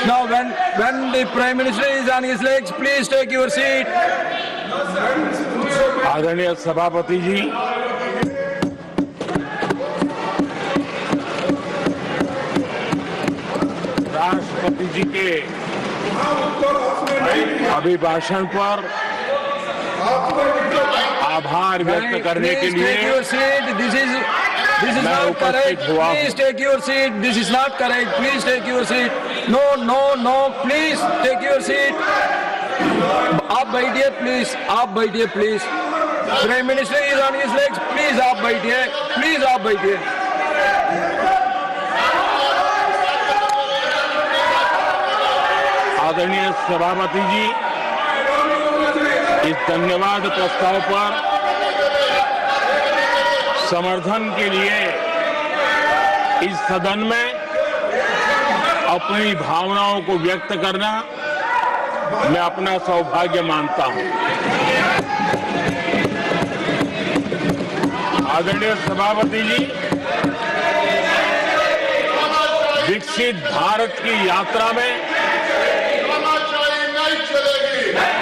Now, when the Prime Minister is on his legs, please take your seat. आदरणीय सभापति जी, राष्ट्रपति जी के अभिभाषण पर आभार व्यक्त करने के लिए Take your seat. This is not correct. Please take your seat. This is not correct. Please take your seat. No. Please take your seat. आप बैठिए प्लीज. आप बैठिए please. Prime minister is on his legs. Please आप बैठिए. Please आप बैठिए. आदरणीय सभापति जी, इस धन्यवाद प्रस्ताव पर समर्थन के लिए इस सदन में अपनी भावनाओं को व्यक्त करना मैं अपना सौभाग्य मानता हूं। आदरणीय सभापति जी, विकसित भारत की यात्रा में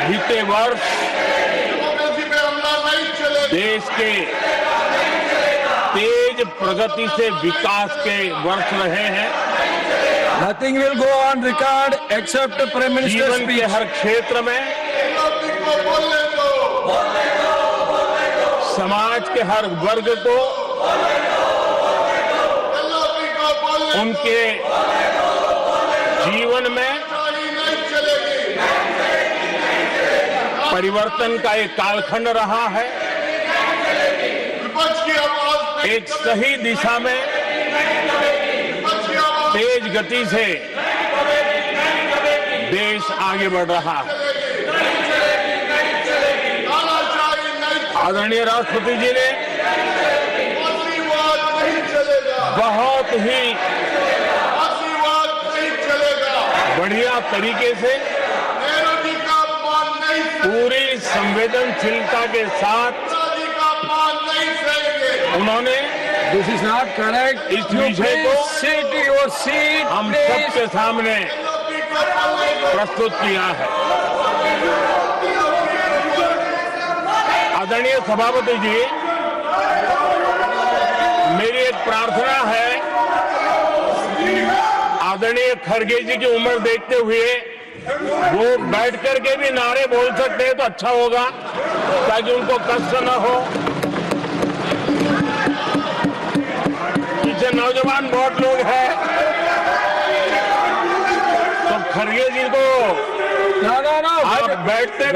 बीते वर्ष देश के तेज प्रगति से विकास के वर्ष रहे हैं। Nothing will go on record except Prime Minister's जीवन के हर क्षेत्र में, समाज के हर वर्ग को उनके जीवन में परिवर्तन का एक कालखंड रहा है। एक सही दिशा में तेज गति से देश आगे बढ़ रहा है। आदरणीय राष्ट्रपति जी ने बहुत ही बढ़िया तरीके से पूरी संवेदनशीलता के साथ उन्होंने This is not correct. इस विषय को Sit your seat. हम Please. सबके सामने प्रस्तुत किया है। आदरणीय सभापति जी, मेरी एक प्रार्थना है, आदरणीय खड़गे जी की उम्र देखते हुए वो बैठ करके भी नारे बोल सकते हैं तो अच्छा होगा, ताकि उनको कष्ट न हो। पीछे नौजवान बहुत लोग हैं, तो खड़गे जी को No. आप बैठते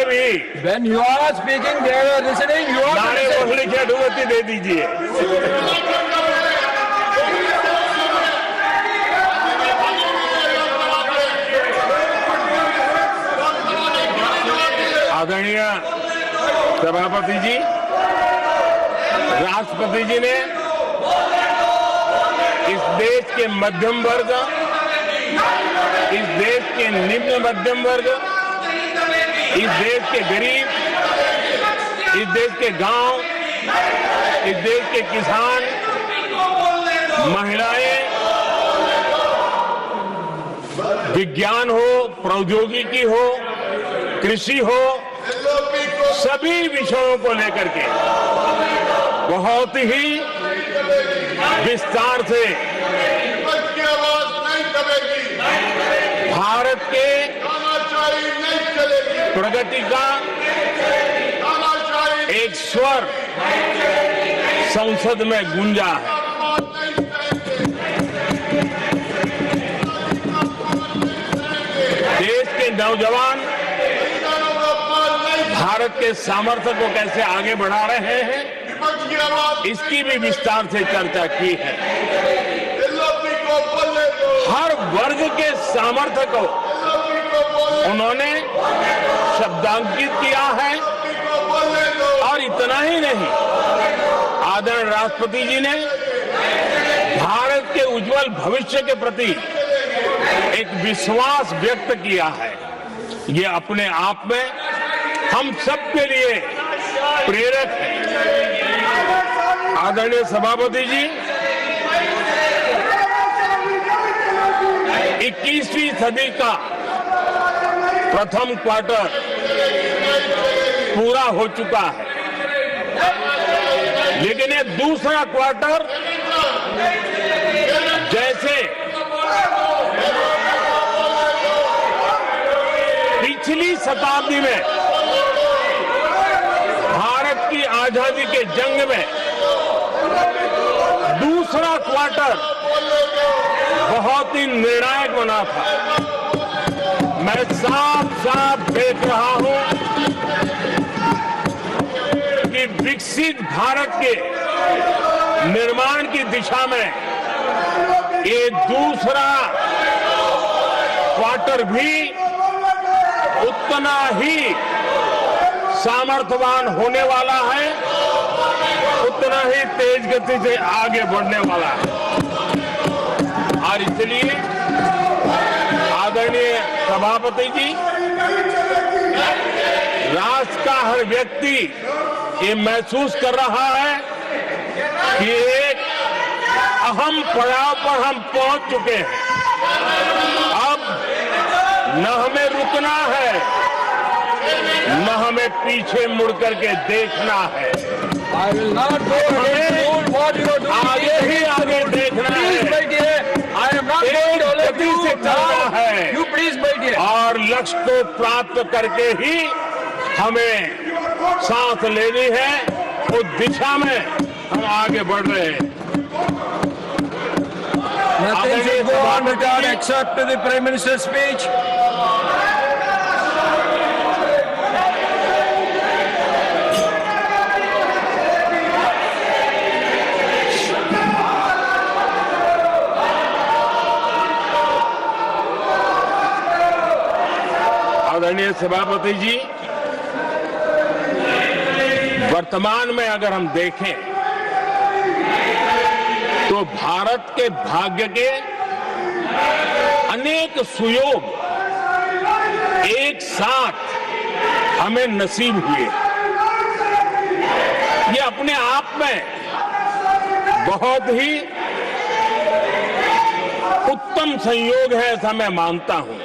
भी When you are speaking, they are listening. You are नारे listening. बोलने की अनुमति दे दीजिए। आदरणीय सभापति जी, राष्ट्रपति जी ने इस देश के मध्यम वर्ग, इस देश के निम्न मध्यम वर्ग, इस देश के गरीब, इस देश के गांव, इस देश के किसान, महिलाएं, विज्ञान हो, प्रौद्योगिकी हो, कृषि हो, सभी विषयों को लेकर के बहुत ही विस्तार से भारत के प्रगति का एक स्वर संसद में गूंजा है। देश के नौजवान भारत के सामर्थ्य को कैसे आगे बढ़ा रहे हैं, इसकी भी विस्तार से चर्चा की है। हर वर्ग के सामर्थ्य को उन्होंने शब्दांकित किया है, और इतना ही नहीं, आदरणीय राष्ट्रपति जी ने भारत के उज्जवल भविष्य के प्रति एक विश्वास व्यक्त किया है। ये अपने आप में हम सबके लिए प्रेरक है। आदरणीय सभापति जी, 21वीं सदी का प्रथम क्वार्टर पूरा हो चुका है, लेकिन ये दूसरा क्वार्टर जैसे पिछली शताब्दी में भारत की आजादी के जंग में दूसरा क्वार्टर बहुत ही निर्णायक बना था। मैं साफ साफ देख रहा हूं कि विकसित भारत के निर्माण की दिशा में ये दूसरा क्वार्टर भी उतना ही सामर्थ्यवान होने वाला है, उतना ही तेज गति से आगे बढ़ने वाला है। और इसलिए आदरणीय सभापति जी, राष्ट्र का हर व्यक्ति ये महसूस कर रहा है कि एक अहम पड़ाव पर हम पहुंच चुके हैं। अब न हमें रुकना है, न हमें पीछे मुड़ करके देखना है। I will not go ahead to do what you are doing. आगे ही आगे देखना Please है, बैठिए. I am not going to let गति you से चलना down. है। You please बैठिए. और लक्ष्य को प्राप्त करके ही हमें सांस लेनी है, उस दिशा में हम आगे बढ़ रहे हैं। Nothing should go on without except the Prime Minister's speech. आदरणीय सभापति जी, वर्तमान में अगर हम देखें तो भारत के भाग्य के अनेक सुयोग एक साथ हमें नसीब हुए। ये अपने आप में बहुत ही उत्तम संयोग है, ऐसा मैं मानता हूं।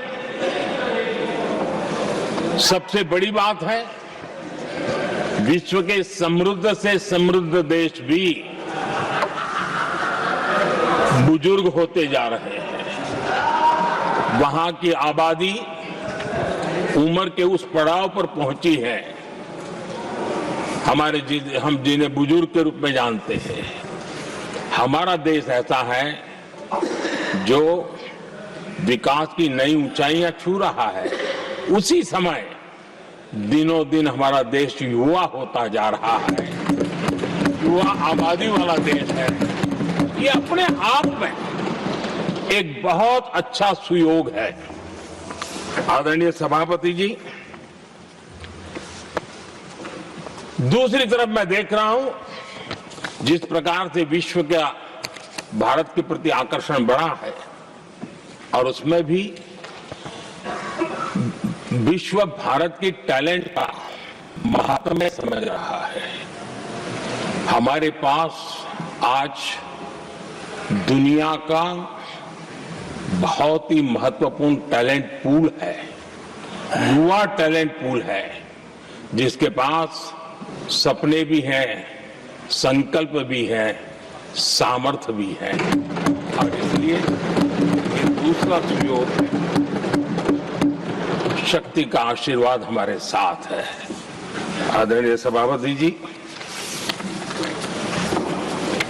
सबसे बड़ी बात है, विश्व के समृद्ध से समृद्ध देश भी बुजुर्ग होते जा रहे हैं। वहां की आबादी उम्र के उस पड़ाव पर पहुंची है हम जिन्हें बुजुर्ग के रूप में जानते हैं। हमारा देश ऐसा है जो विकास की नई ऊंचाइयां छू रहा है। उसी समय दिनों दिन हमारा देश युवा होता जा रहा है, युवा आबादी वाला देश है। ये अपने आप में एक बहुत अच्छा सुयोग है। आदरणीय सभापति जी, दूसरी तरफ मैं देख रहा हूं जिस प्रकार से विश्व का भारत के प्रति आकर्षण बढ़ा है, और उसमें भी विश्व भारत की टैलेंट का महात्म्य समझ रहा है। हमारे पास आज दुनिया का बहुत ही महत्वपूर्ण टैलेंट पूल है, युवा टैलेंट पूल है, जिसके पास सपने भी हैं, संकल्प भी है, सामर्थ्य भी है। और इसलिए ये दूसरा सुयोग है। शक्ति का आशीर्वाद हमारे साथ है। आदरणीय सभापति जी,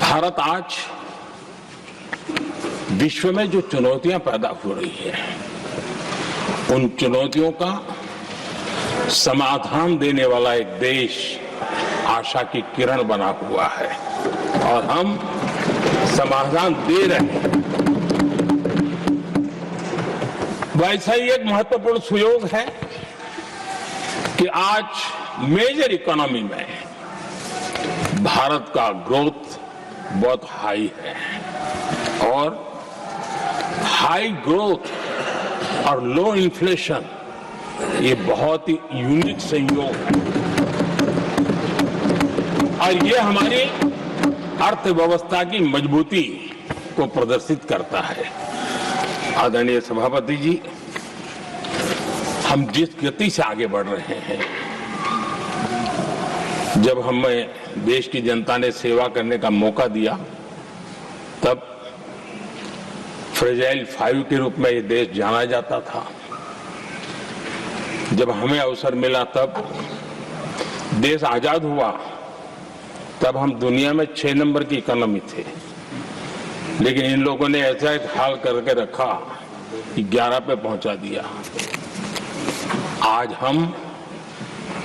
भारत आज विश्व में जो चुनौतियां पैदा हो रही है, उन चुनौतियों का समाधान देने वाला एक देश आशा की किरण बना हुआ है, और हम समाधान दे रहे हैं। वैसा ही एक महत्वपूर्ण सुयोग है कि आज मेजर इकोनॉमी में भारत का ग्रोथ बहुत हाई है, और हाई ग्रोथ और लो इन्फ्लेशन ये बहुत ही यूनिक संयोग है, और ये हमारी अर्थव्यवस्था की मजबूती को प्रदर्शित करता है। आदरणीय सभापति जी, हम जिस गति से आगे बढ़ रहे हैं, जब हमें देश की जनता ने सेवा करने का मौका दिया, तब फ्रेजाइल 5 के रूप में ये देश जाना जाता था। जब हमें अवसर मिला, तब देश आजाद हुआ, तब हम दुनिया में 6 नंबर की इकोनॉमी थे। लेकिन इन लोगों ने ऐसा एक हाल करके रखा कि 11 पे पहुंचा दिया। आज हम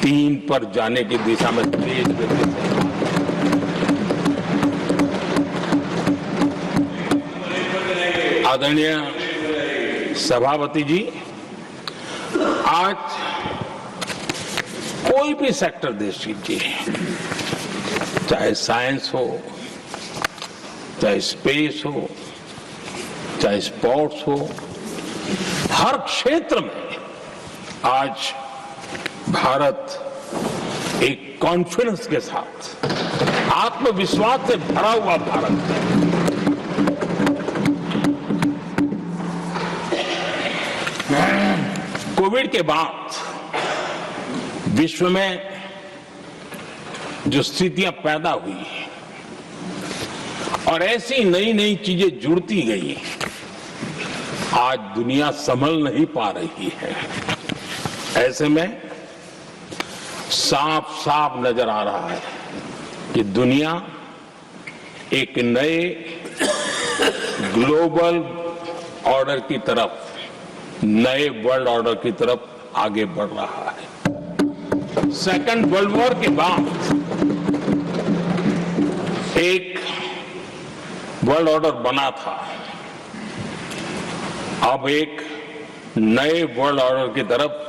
3 पर जाने की दिशा में तेज गति से। आदरणीय सभापति जी, आज कोई भी सेक्टर देश कीजिए, चाहे साइंस हो, चाहे स्पेस हो, चाहे स्पोर्ट्स हो, हर क्षेत्र में आज भारत एक कॉन्फिडेंस के साथ, आत्मविश्वास से भरा हुआ भारत है। कोविड के बाद विश्व में जो स्थितियां पैदा हुई और ऐसी नई नई चीजें जुड़ती गई, आज दुनिया संभल नहीं पा रही है। ऐसे में साफ साफ नजर आ रहा है कि दुनिया एक नए ग्लोबल ऑर्डर की तरफ, नए वर्ल्ड ऑर्डर की तरफ आगे बढ़ रहा है। सेकेंड वर्ल्ड वॉर के बाद एक वर्ल्ड ऑर्डर बना था, अब एक नए वर्ल्ड ऑर्डर की तरफ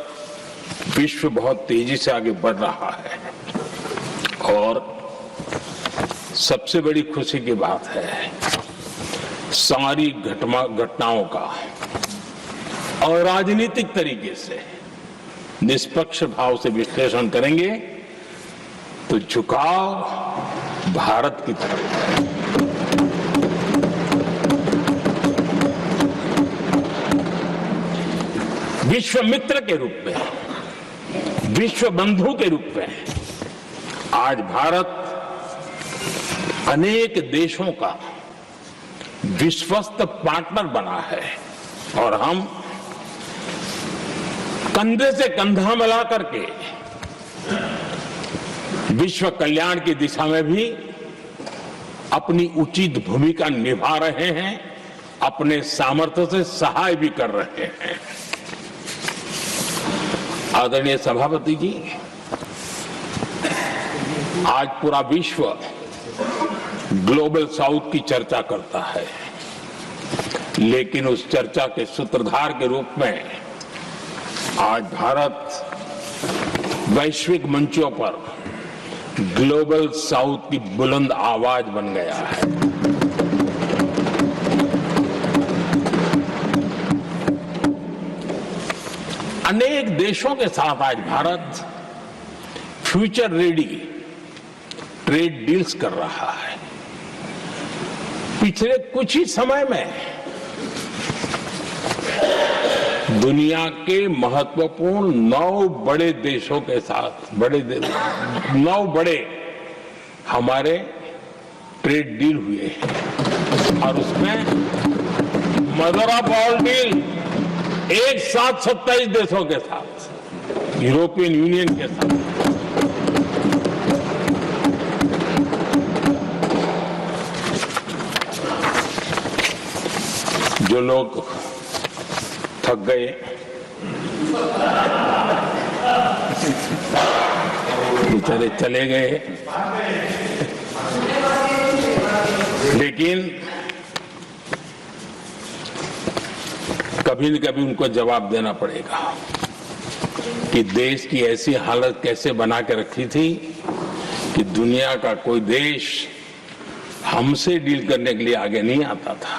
विश्व बहुत तेजी से आगे बढ़ रहा है। और सबसे बड़ी खुशी की बात है, सारी घटनाओं का और राजनीतिक तरीके से निष्पक्ष भाव से विश्लेषण करेंगे तो झुकाव भारत की तरफ है। विश्व मित्र के रूप में, विश्व बंधु के रूप में आज भारत अनेक देशों का विश्वस्त पार्टनर बना है और हम कंधे से कंधा मिला करके विश्व कल्याण की दिशा में भी अपनी उचित भूमिका निभा रहे हैं, अपने सामर्थ्य से सहाय भी कर रहे हैं। आदरणीय सभापति जी, आज पूरा विश्व ग्लोबल साउथ की चर्चा करता है, लेकिन उस चर्चा के सूत्रधार के रूप में आज भारत वैश्विक मंचों पर ग्लोबल साउथ की बुलंद आवाज बन गया है। अनेक देशों के साथ आज Bharat future ready trade deals कर रहा है। पिछले कुछ ही समय में दुनिया के महत्वपूर्ण 9 बड़े देशों के साथ 9 बड़े हमारे ट्रेड डील हुए हैं और उसमें मदर ऑफ ऑल डील एक साथ 27 देशों के साथ, यूरोपियन यूनियन के साथ। जो लोग थक गए, बेचारे चले गए, लेकिन कभी न कभी उनको जवाब देना पड़ेगा कि देश की ऐसी हालत कैसे बना के रखी थी कि दुनिया का कोई देश हमसे डील करने के लिए आगे नहीं आता था।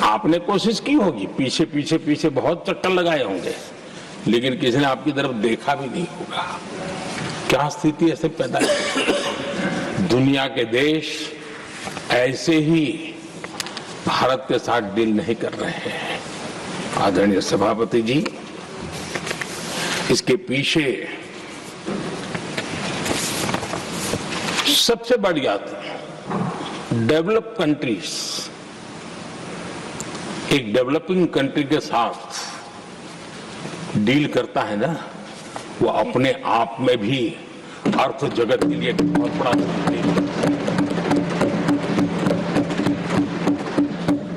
आपने कोशिश की होगी, पीछे पीछे पीछे बहुत चक्कर लगाए होंगे, लेकिन किसी ने आपकी तरफ देखा भी नहीं होगा। क्या स्थिति ऐसे पैदा है? दुनिया के देश ऐसे ही भारत के साथ डील नहीं कर रहे हैं। आदरणीय सभापति जी, इसके पीछे सबसे बड़ी बात, डेवलप कंट्रीज एक डेवलपिंग कंट्री के साथ डील करता है ना, वो अपने आप में भी अर्थ जगत के लिए बहुत बड़ा डील है।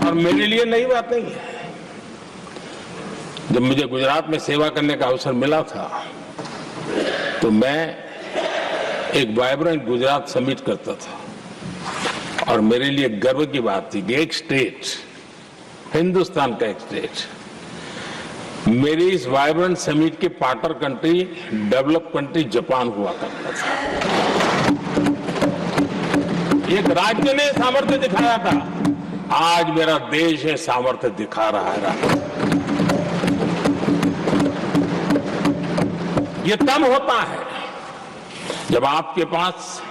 और मेरे लिए नई बात नहीं है। जब मुझे गुजरात में सेवा करने का अवसर मिला था तो मैं एक वाइब्रेंट गुजरात समिट करता था और मेरे लिए गर्व की बात थी कि एक स्टेट, हिंदुस्तान का एक स्टेट, मेरी इस वाइब्रेंट समिट के partner country, develop country Japan हुआ करता था। एक राज्य ने सामर्थ्य दिखाया था, आज मेरा देश ये सामर्थ्य दिखा रहा है। ये तब होता है जब आपके पास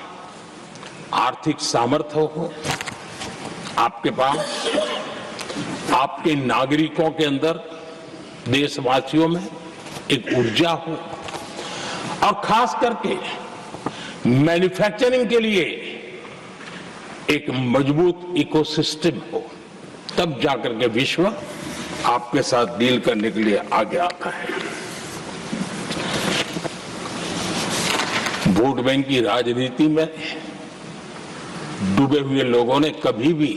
आर्थिक सामर्थ्य हो, आपके पास आपके नागरिकों के अंदर, देशवासियों में एक ऊर्जा हो और खास करके मैन्युफैक्चरिंग के लिए एक मजबूत इकोसिस्टम हो, तब जाकर के विश्व आपके साथ डील करने के लिए आगे आता है। वोट बैंक की राजनीति में डूबे हुए लोगों ने कभी भी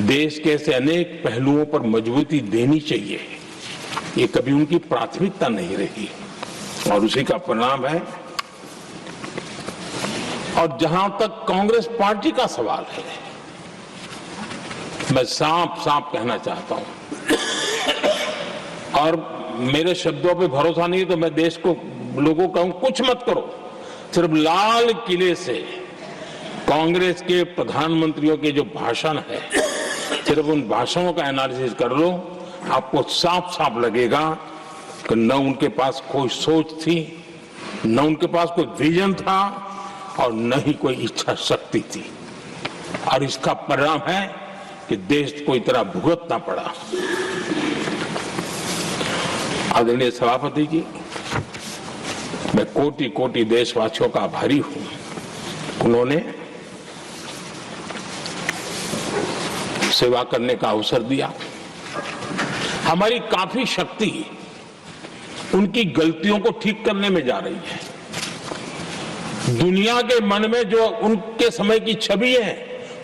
देश के ऐसे अनेक पहलुओं पर मजबूती देनी चाहिए, ये कभी उनकी प्राथमिकता नहीं रही और उसी का परिणाम है। और जहां तक कांग्रेस पार्टी का सवाल है, मैं साफ साफ कहना चाहता हूं और मेरे शब्दों पे भरोसा नहीं तो मैं देश को, लोगों को कहूं कुछ मत करो, सिर्फ लाल किले से कांग्रेस के प्रधानमंत्रियों के जो भाषण है, सिर्फ उन भाषणों का एनालिसिस कर लो, आपको साफ साफ लगेगा कि न उनके पास कोई सोच थी, न उनके पास कोई विजन था और न ही कोई इच्छा शक्ति थी। और इसका परिणाम है कि देश को इतना भुगतना पड़ा। आदरणीय सभापति जी, मैं कोटि कोटि देशवासियों का आभारी हूं। उन्होंने सेवा करने का अवसर दिया। हमारी काफी शक्ति उनकी गलतियों को ठीक करने में जा रही है। दुनिया के मन में जो उनके समय की छवि है,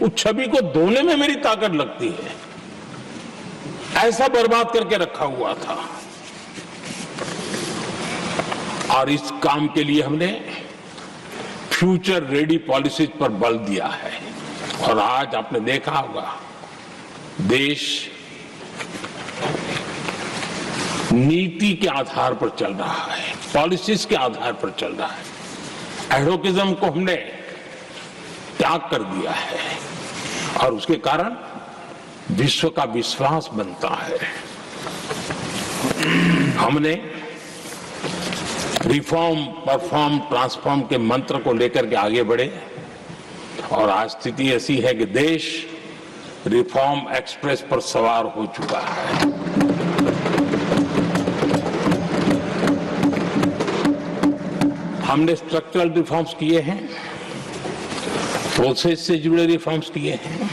उस छवि को धोने में मेरी ताकत लगती है। ऐसा बर्बाद करके रखा हुआ था और इस काम के लिए हमने फ्यूचर रेडी पॉलिसीज पर बल दिया है। और आज आपने देखा होगा, देश नीति के आधार पर चल रहा है, पॉलिसीज के आधार पर चल रहा है। एडवोकेज्म को हमने त्याग कर दिया है और उसके कारण विश्व का विश्वास बनता है। हमने रिफॉर्म, परफॉर्म, ट्रांसफॉर्म के मंत्र को लेकर के आगे बढ़े और आज स्थिति ऐसी है कि देश रिफॉर्म एक्सप्रेस पर सवार हो चुका है। हमने स्ट्रक्चरल रिफॉर्म्स किए हैं, प्रोसेस से जुड़े रिफॉर्म्स किए हैं,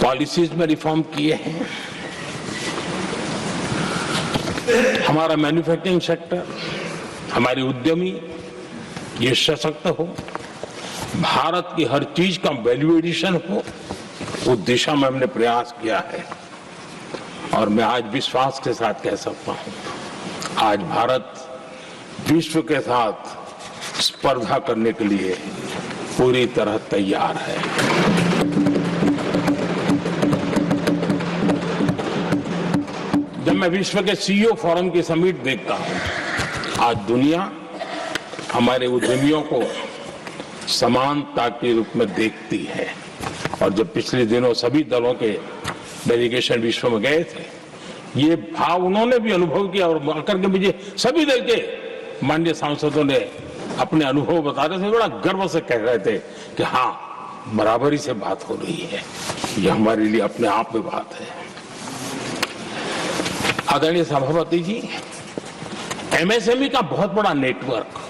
पॉलिसीज में रिफॉर्म किए हैं। हमारा मैन्युफैक्चरिंग सेक्टर, हमारे उद्यमी ये सशक्त हो, भारत की हर चीज का वैल्यू एडिशन हो, उस दिशा में हमने प्रयास किया है। और मैं आज विश्वास के साथ कह सकता हूं, आज भारत विश्व के साथ स्पर्धा करने के लिए पूरी तरह तैयार है। जब मैं विश्व के सीईओ फोरम की समिट देखता हूं, आज दुनिया हमारे उद्यमियों को समानता के रूप में देखती है। और जब पिछले दिनों सभी दलों के डेलीगेशन विश्व में गए थे, ये भाव उन्होंने भी अनुभव किया और आकर के मुझे सभी दल के माननीय सांसदों ने अपने अनुभव बता रहे थे, बड़ा गर्व से कह रहे थे कि हाँ, बराबरी से बात हो रही है। ये हमारे लिए अपने आप में बात है। आदरणीय सभापति जी, एमएसएमई का बहुत बड़ा नेटवर्क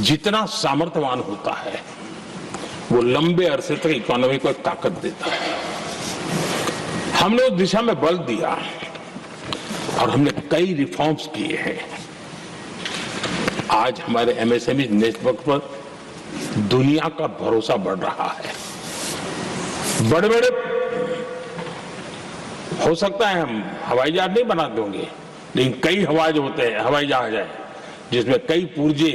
जितना सामर्थ्यवान होता है वो लंबे अरसे तक इकोनॉमी को एक ताकत देता है। हमने उस दिशा में बल दिया और हमने कई रिफॉर्म्स किए हैं। आज हमारे एमएसएमई नेटवर्क पर दुनिया का भरोसा बढ़ रहा है। बड़े बड़े हो सकता है हम हवाई जहाज नहीं बना देंगे, लेकिन कई हवाई जहाज है जिसमें कई पुर्जे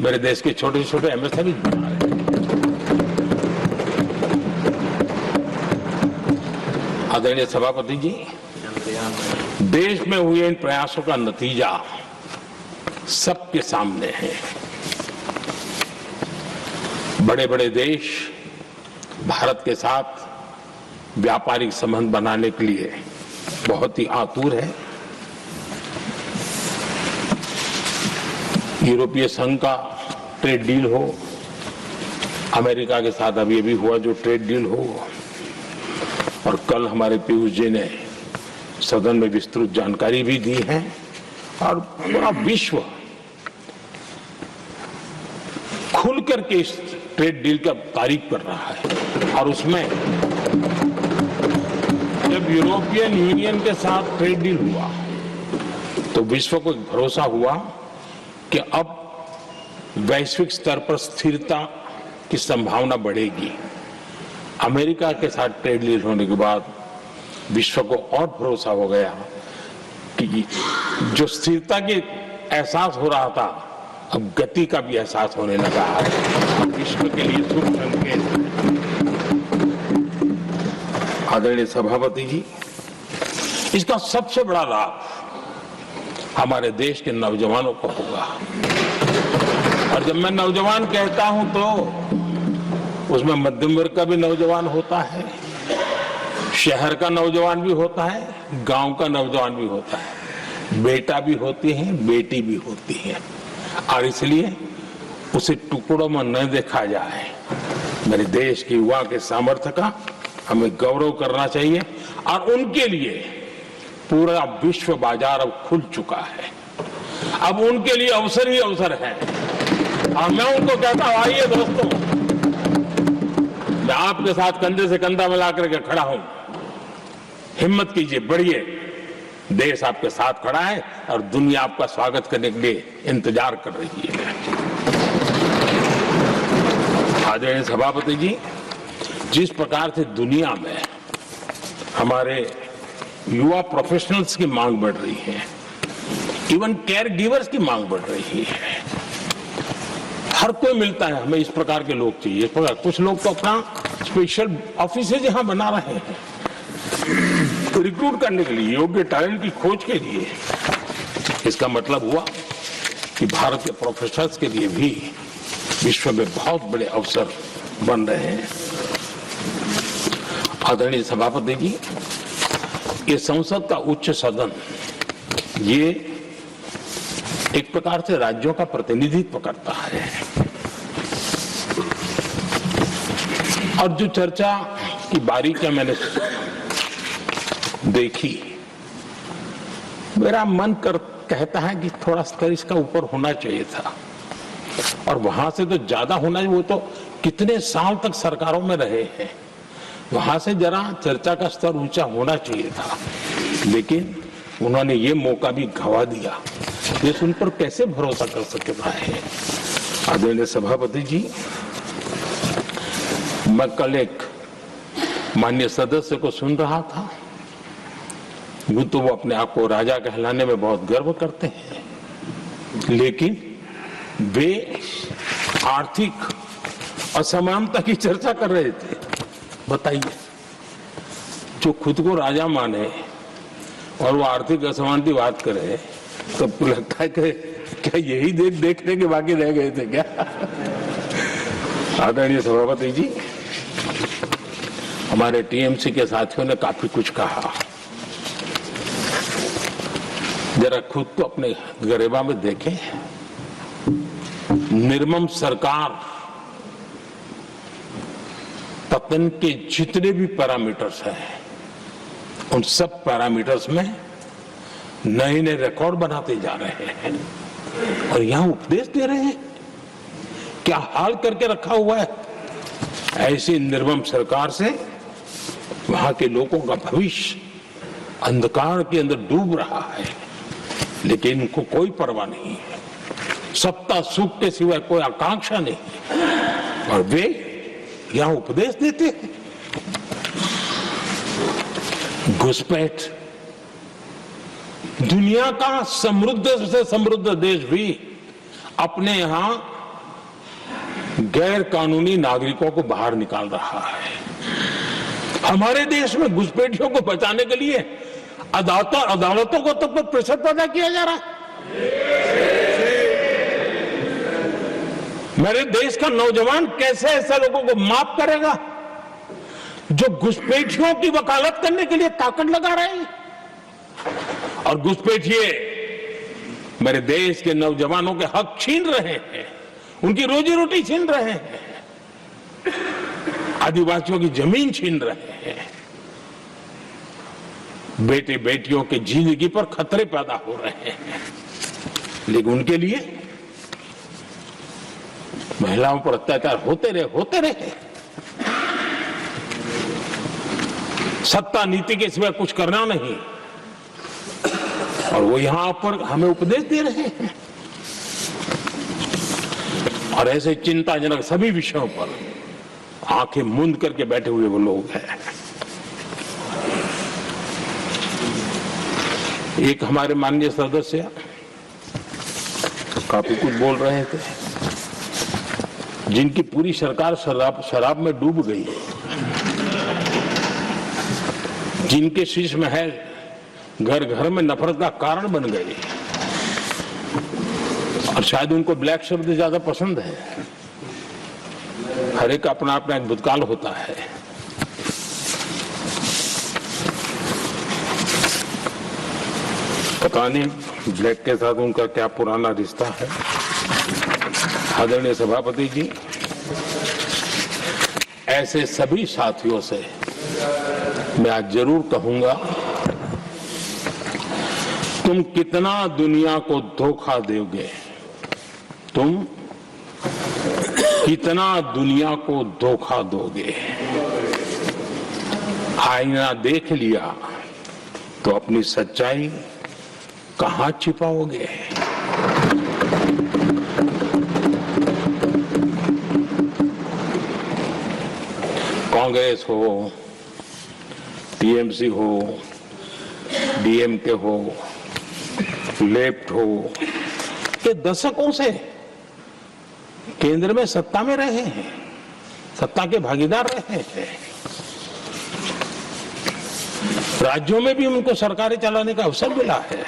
मेरे देश के छोटे छोटे एमएसएमई बना रहे हैं। आदरणीय सभापति जी, देश में हुए इन प्रयासों का नतीजा सबके सामने है। बड़े बड़े देश भारत के साथ व्यापारिक संबंध बनाने के लिए बहुत ही आतुर है। यूरोपीय संघ का ट्रेड डील हो, अमेरिका के साथ अभी अभी हुआ जो ट्रेड डील हो, और कल हमारे पीयूष जी ने सदन में विस्तृत जानकारी भी दी है, और पूरा विश्व खुल करके इस ट्रेड डील का तारीफ कर रहा है। और उसमें जब यूरोपियन यूनियन के साथ ट्रेड डील हुआ तो विश्व को एक भरोसा हुआ कि अब वैश्विक स्तर पर स्थिरता की संभावना बढ़ेगी। अमेरिका के साथ ट्रेड डील होने के बाद विश्व को और भरोसा हो गया कि जो स्थिरता के एहसास हो रहा था अब गति का भी एहसास होने लगा है। विश्व के लिए शुभ संकेत है। आदरणीय सभापति जी, इसका सबसे बड़ा लाभ हमारे देश के नौजवानों को होगा। और जब मैं नौजवान कहता हूं तो उसमें मध्यम वर्ग का भी नौजवान होता है, शहर का नौजवान भी होता है, गांव का नौजवान भी होता है, बेटा भी होती है, बेटी भी होती है। और इसलिए उसे टुकड़ों में न देखा जाए। मेरे देश के युवा के सामर्थ्य का हमें गौरव करना चाहिए, और उनके लिए पूरा विश्व बाजार अब खुल चुका है। अब उनके लिए अवसर ही अवसर है। और मैं उनको कहता हूं, आइए दोस्तों, मैं आपके साथ कंधे से कंधा मिला करके खड़ा हूं। हिम्मत कीजिए, बढ़िए। देश आपके साथ खड़ा है और दुनिया आपका स्वागत करने के लिए इंतजार कर रही है। आदरणीय सभापति जी, जिस प्रकार से दुनिया में हमारे युवा प्रोफेशनल्स की मांग बढ़ रही है, इवन केयर गिवर्स की मांग बढ़ रही है, हर कोई मिलता है हमें इस प्रकार के लोग चाहिए। इस प्रकार कुछ लोग तो अपना स्पेशल ऑफिस यहां बना रहे हैं रिक्रूट करने के लिए, योग्य टैलेंट की खोज के लिए। इसका मतलब हुआ कि भारत के प्रोफेशनल्स के लिए भी विश्व में बहुत बड़े अवसर बन रहे हैं। आदरणीय सभापति जी, ये संसद का उच्च सदन ये एक प्रकार से राज्यों का प्रतिनिधित्व करता है। और जो चर्चा की बारीकियां मैंने देखी, मेरा मन कहता है कि थोड़ा स्तर इसका ऊपर होना चाहिए था, और वहां से तो ज्यादा होना चाहिए। वो तो कितने साल तक सरकारों में रहे हैं, वहां से जरा चर्चा का स्तर ऊंचा होना चाहिए था, लेकिन उन्होंने ये मौका भी गंवा दिया। ये उन पर कैसे भरोसा कर सकता है। आदरणीय सभापति जी, मैं कल एक माननीय सदस्य को सुन रहा था, वो अपने आप को राजा कहलाने में बहुत गर्व करते हैं, लेकिन वे आर्थिक असमानता की चर्चा कर रहे थे। बताइए, जो खुद को राजा माने और वो आर्थिक असमानता की बात करे, तो लगता है कि क्या यही देखने के बाकी रह गए थे क्या। आदरणीय सभापति जी, हमारे टीएमसी के साथियों ने काफी कुछ कहा। जरा खुद को अपने गरेबा में देखें। निर्मम सरकार पतन के जितने भी पैरामीटर्स हैं उन सब पैरामीटर्स में नए नए रिकॉर्ड बनाते जा रहे हैं और यहां उपदेश दे रहे हैं। क्या हाल करके रखा हुआ है। ऐसी निर्मम सरकार से वहां के लोगों का भविष्य अंधकार के अंदर डूब रहा है, लेकिन इनको कोई परवाह नहीं है। सत्ता सुख के सिवाय कोई आकांक्षा नहीं और वे यहां उपदेश देते हैं। घुसपैठ। दुनिया का समृद्ध से समृद्ध देश भी अपने यहां गैर कानूनी नागरिकों को बाहर निकाल रहा है। हमारे देश में घुसपैठियों को बचाने के लिए अदालतों को तब तक प्रेशर पैदा किया जा रहा है। मेरे देश का नौजवान कैसे ऐसे लोगों को माफ करेगा जो घुसपैठियों की वकालत करने के लिए ताकत लगा रहे हैं। और घुसपैठिए मेरे देश के नौजवानों के हक छीन रहे हैं, उनकी रोजी रोटी छीन रहे हैं, आदिवासियों की जमीन छीन रहे हैं, बेटे बेटियों की जिंदगी पर खतरे पैदा हो रहे हैं। लेकिन उनके लिए महिलाओं पर अत्याचार होते रहे। सत्ता नीति के सिवा कुछ करना नहीं और वो यहां पर हमें उपदेश दे रहे हैं। और ऐसे चिंताजनक सभी विषयों पर आंखें मूंद करके बैठे हुए वो लोग हैं। एक हमारे माननीय सदस्य काफी कुछ बोल रहे थे, जिनकी पूरी सरकार शराब में डूब गई, जिनके शीश महल घर घर में नफरत का कारण बन गए और शायद उनको ब्लैक शब्द ज्यादा पसंद है। हर एक अपना अपना एक भूतकाल होता है। पता नहीं ब्लैक के साथ उनका क्या पुराना रिश्ता है। आदरणीय सभापति जी, ऐसे सभी साथियों से मैं आज जरूर कहूंगा, तुम कितना दुनिया को धोखा दोगे, तुम कितना दुनिया को धोखा दोगे। आईना देख लिया तो अपनी सच्चाई कहां छिपाओगे। कांग्रेस हो, टीएमसी हो, डीएमके हो, लेफ्ट हो, ये दशकों से केंद्र में सत्ता में रहे हैं, सत्ता के भागीदार रहे हैं। राज्यों में भी उनको सरकारें चलाने का अवसर मिला है,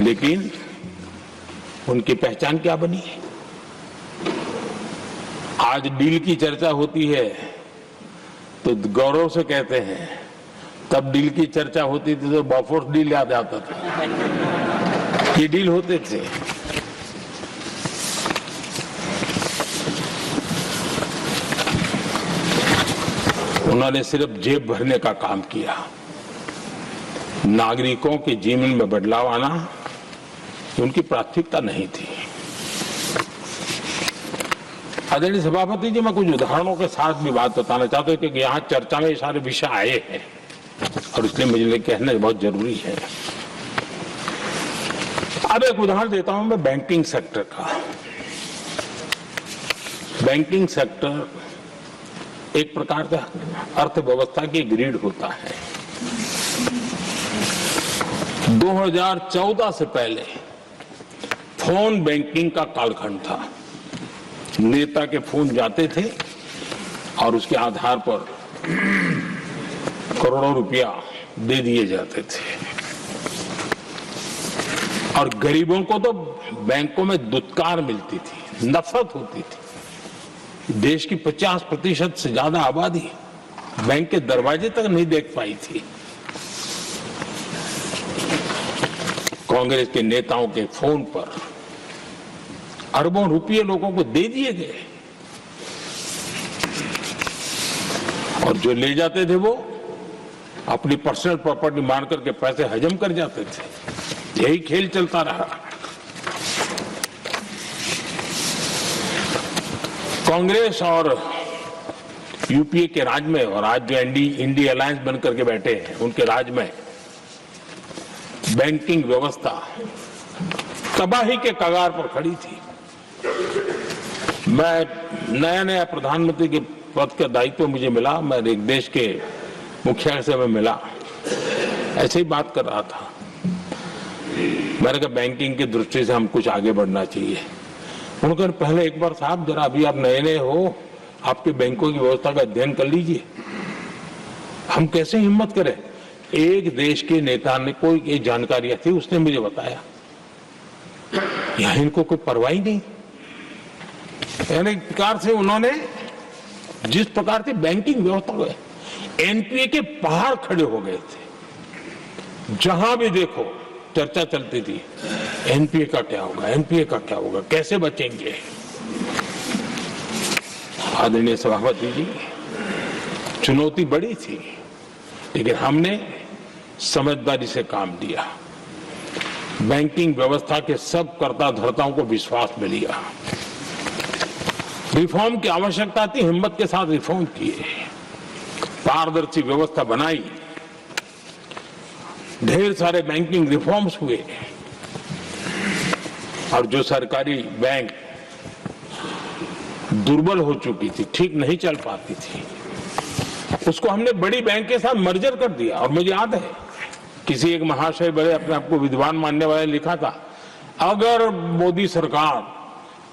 लेकिन उनकी पहचान क्या बनी। आज डील की चर्चा होती है तो गौरव से कहते हैं, तब डील की चर्चा होती थी तो बॉफोर्स डील याद आता था। ये डील होते थे। उन्होंने सिर्फ जेब भरने का काम किया। नागरिकों के जीवन में बदलाव आना उनकी प्राथमिकता नहीं थी। आदरणीय सभापति जी, मैं कुछ उदाहरणों के साथ भी बात बताना चाहता हूं, क्योंकि यहाँ चर्चा में ये सारे विषय आए हैं और इसलिए मुझे कहना बहुत जरूरी है। अब एक उदाहरण देता हूं मैं बैंकिंग सेक्टर का। बैंकिंग सेक्टर एक प्रकार का अर्थव्यवस्था की ग्रिड होता है। 2014 से पहले फोन बैंकिंग का कालखंड था। नेता के फोन जाते थे और उसके आधार पर करोड़ों रुपया दे दिए जाते थे और गरीबों को तो बैंकों में दुत्कार मिलती थी, नफरत होती थी। देश की 50% से ज्यादा आबादी बैंक के दरवाजे तक नहीं देख पाई थी। कांग्रेस के नेताओं के फोन पर अरबों रुपये लोगों को दे दिए गए। जो ले जाते थे वो अपनी पर्सनल प्रॉपर्टी मान करके पैसे हजम कर जाते थे। यही खेल चलता रहा। कांग्रेस और यूपीए के राज में और आज जो इंडी अलायंस बन करके बैठे हैं उनके राज में बैंकिंग व्यवस्था तबाही के कगार पर खड़ी थी। मैं नया प्रधानमंत्री के पद का दायित्व मुझे मिला, मैं एक देश के मुखिया से मैं मिला, ऐसे ही बात कर रहा था। मैंने कहा बैंकिंग की दृष्टि से हम कुछ आगे बढ़ना चाहिए। उन्होंने कहा पहले एक बार साहब जरा अभी आप नए हो, आपके बैंकों की व्यवस्था का अध्ययन कर लीजिए। हम कैसे हिम्मत करें? एक देश के नेता ने कोई एक जानकारियां थी, उसने मुझे बताया यहां इनको कोई परवाह ही नहीं। यानी एक प्रकार से उन्होंने जिस प्रकार से बैंकिंग व्यवस्था को एनपीए के पहाड़ खड़े हो गए थे। जहां भी देखो चर्चा चलती थी एनपीए का क्या होगा, एनपीए का क्या होगा, कैसे बचेंगे। आदरणीय सभापति जी, चुनौती बड़ी थी लेकिन हमने समझदारी से काम लिया। बैंकिंग व्यवस्था के सब कर्ता धर्ताओं को विश्वास में लिया। रिफॉर्म की आवश्यकता थी, हिम्मत के साथ रिफॉर्म किए, पारदर्शी व्यवस्था बनाई, ढेर सारे बैंकिंग रिफॉर्म्स हुए और जो सरकारी बैंक दुर्बल हो चुकी थी, ठीक नहीं चल पाती थी, उसको हमने बड़ी बैंक के साथ मर्जर कर दिया। और मुझे याद है किसी एक महाशय बड़े अपने आप को विद्वान मानने वाले लिखा था, अगर मोदी सरकार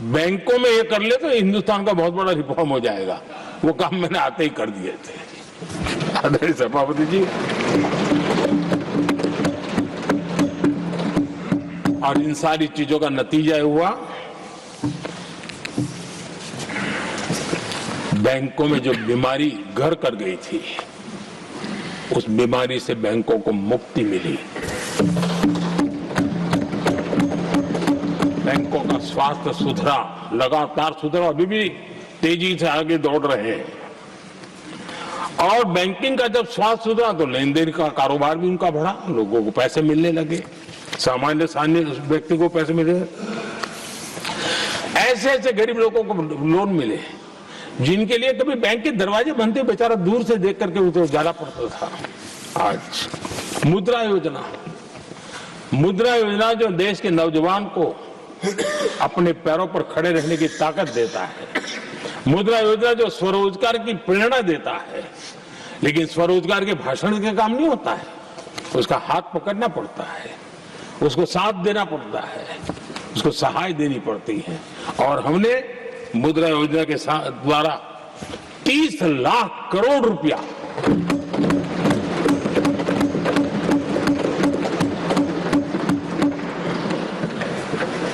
बैंकों में ये कर ले तो हिंदुस्तान का बहुत बड़ा रिफॉर्म हो जाएगा। वो काम मैंने आते ही कर दिए थे। आदरणीय सभापति जी, और इन सारी चीजों का नतीजा हुआ बैंकों में जो बीमारी घर कर गई थी उस बीमारी से बैंकों को मुक्ति मिली। बैंकों का स्वास्थ्य सुधरा, लगातार सुधरा, अभी भी तेजी से आगे दौड़ रहे हैं। और बैंकिंग का जब स्वास्थ्य सुधरा तो लेन देन का कारोबार भी उनका बढ़ा, लोगों को पैसे मिलने लगे, सामान्य व्यक्ति को पैसे मिले। ऐसे ऐसे गरीब लोगों को लोन मिले जिनके लिए कभी बैंक के दरवाजे बंद थे, बेचारा दूर से देख करके उसे जाना पड़ता था। आज मुद्रा योजना जो देश के नौजवान को अपने पैरों पर खड़े रहने की ताकत देता है, मुद्रा योजना जो स्वरोजगार की प्रेरणा देता है, लेकिन स्वरोजगार के भाषण के काम नहीं होता है, उसका हाथ पकड़ना पड़ता है, उसको साथ देना पड़ता है, उसको सहाय देनी पड़ती है। और हमने मुद्रा योजना के द्वारा 30 लाख करोड़ रुपया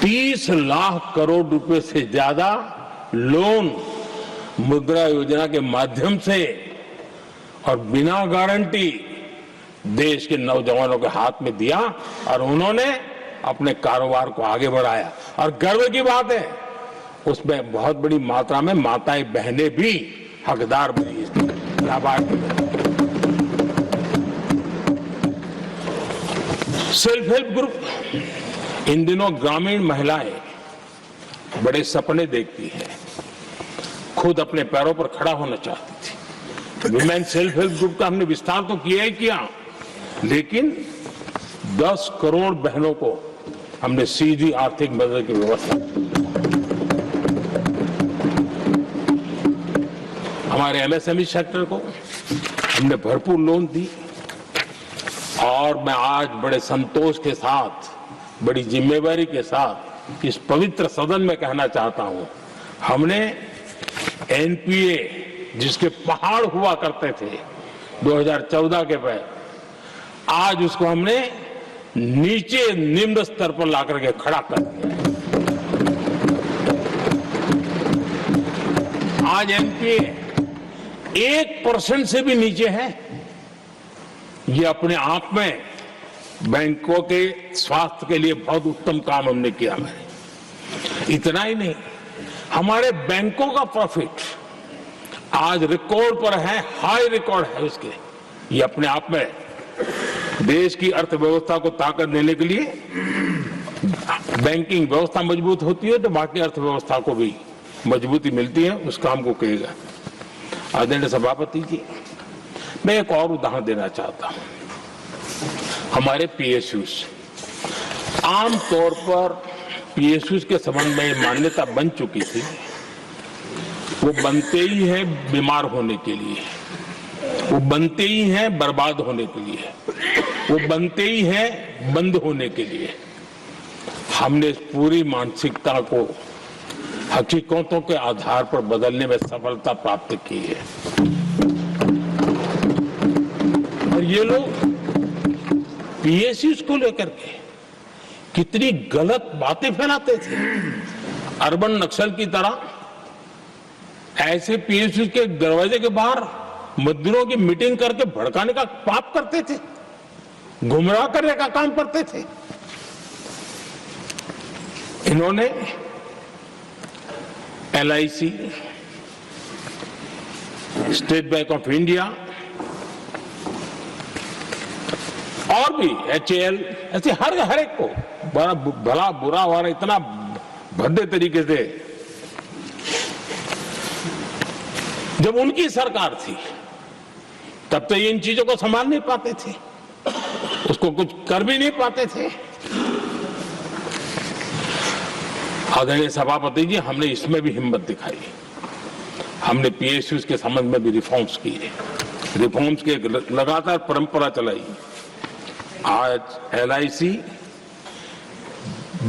₹30 लाख से ज्यादा लोन मुद्रा योजना के माध्यम से और बिना गारंटी देश के नौजवानों के हाथ में दिया और उन्होंने अपने कारोबार को आगे बढ़ाया। और गर्व की बात है उसमें बहुत बड़ी मात्रा में माताएं बहनें भी हकदार बनी, लाभार्थी। सेल्फ हेल्प ग्रुप, इन दिनों ग्रामीण महिलाएं बड़े सपने देखती हैं, खुद अपने पैरों पर खड़ा होना चाहती थी। विमेन सेल्फ हेल्प ग्रुप का हमने विस्तार तो किया ही किया, लेकिन 10 करोड़ बहनों को हमने सीधी आर्थिक मदद की व्यवस्था की। हमारे एमएसएमई सेक्टर को हमने भरपूर लोन दी और मैं आज बड़े संतोष के साथ, बड़ी जिम्मेवारी के साथ इस पवित्र सदन में कहना चाहता हूं, हमने एनपीए जिसके पहाड़ हुआ करते थे 2014 के पहले, आज उसको हमने नीचे निम्न स्तर पर लाकर के खड़ा कर दिया। आज एनपीए 1% से भी नीचे है। ये अपने आप में बैंकों के स्वास्थ्य के लिए बहुत उत्तम काम हमने किया है। इतना ही नहीं, हमारे बैंकों का प्रॉफिट आज रिकॉर्ड पर है, हाई रिकॉर्ड है उसके। ये अपने आप में देश की अर्थव्यवस्था को ताकत देने के लिए, बैंकिंग व्यवस्था मजबूत होती है तो बाकी अर्थव्यवस्था को भी मजबूती मिलती है, उस काम को कहेगा। आदरणीय सभापति जी, मैं एक और उदाहरण देना चाहता हूं। हमारे पीएसयूज, आमतौर पर पीएसयूज के संबंध में मान्यता बन चुकी थी, वो बनते ही हैं बीमार होने के लिए, वो बनते ही हैं बर्बाद होने के लिए, वो बनते ही हैं बंद होने के लिए। हमने इस पूरी मानसिकता को हकीकतों के आधार पर बदलने में सफलता प्राप्त की है। और ये लोग पीएसयूज को लेकर के कितनी गलत बातें फैलाते थे। अर्बन नक्सल की तरह ऐसे पीएसयूज के दरवाजे के बाहर मजदूरों की मीटिंग करके भड़काने का पाप करते थे, गुमराह करने का काम करते थे। इन्होंने LIC, state bank of India और भी HAL, ऐसे हर एक को बड़ा भला बुरा वाला इतना भद्दे तरीके से, जब उनकी सरकार थी तब तो ये इन चीजों को संभाल नहीं पाते थे, उसको कुछ कर भी नहीं पाते थे। आदरणीय सभापति जी, हमने इसमें भी हिम्मत दिखाई। हमने पीएसयूज के संबंध में भी रिफॉर्म्स किए, रिफॉर्म्स की लगातार परंपरा चलाई। आज LIC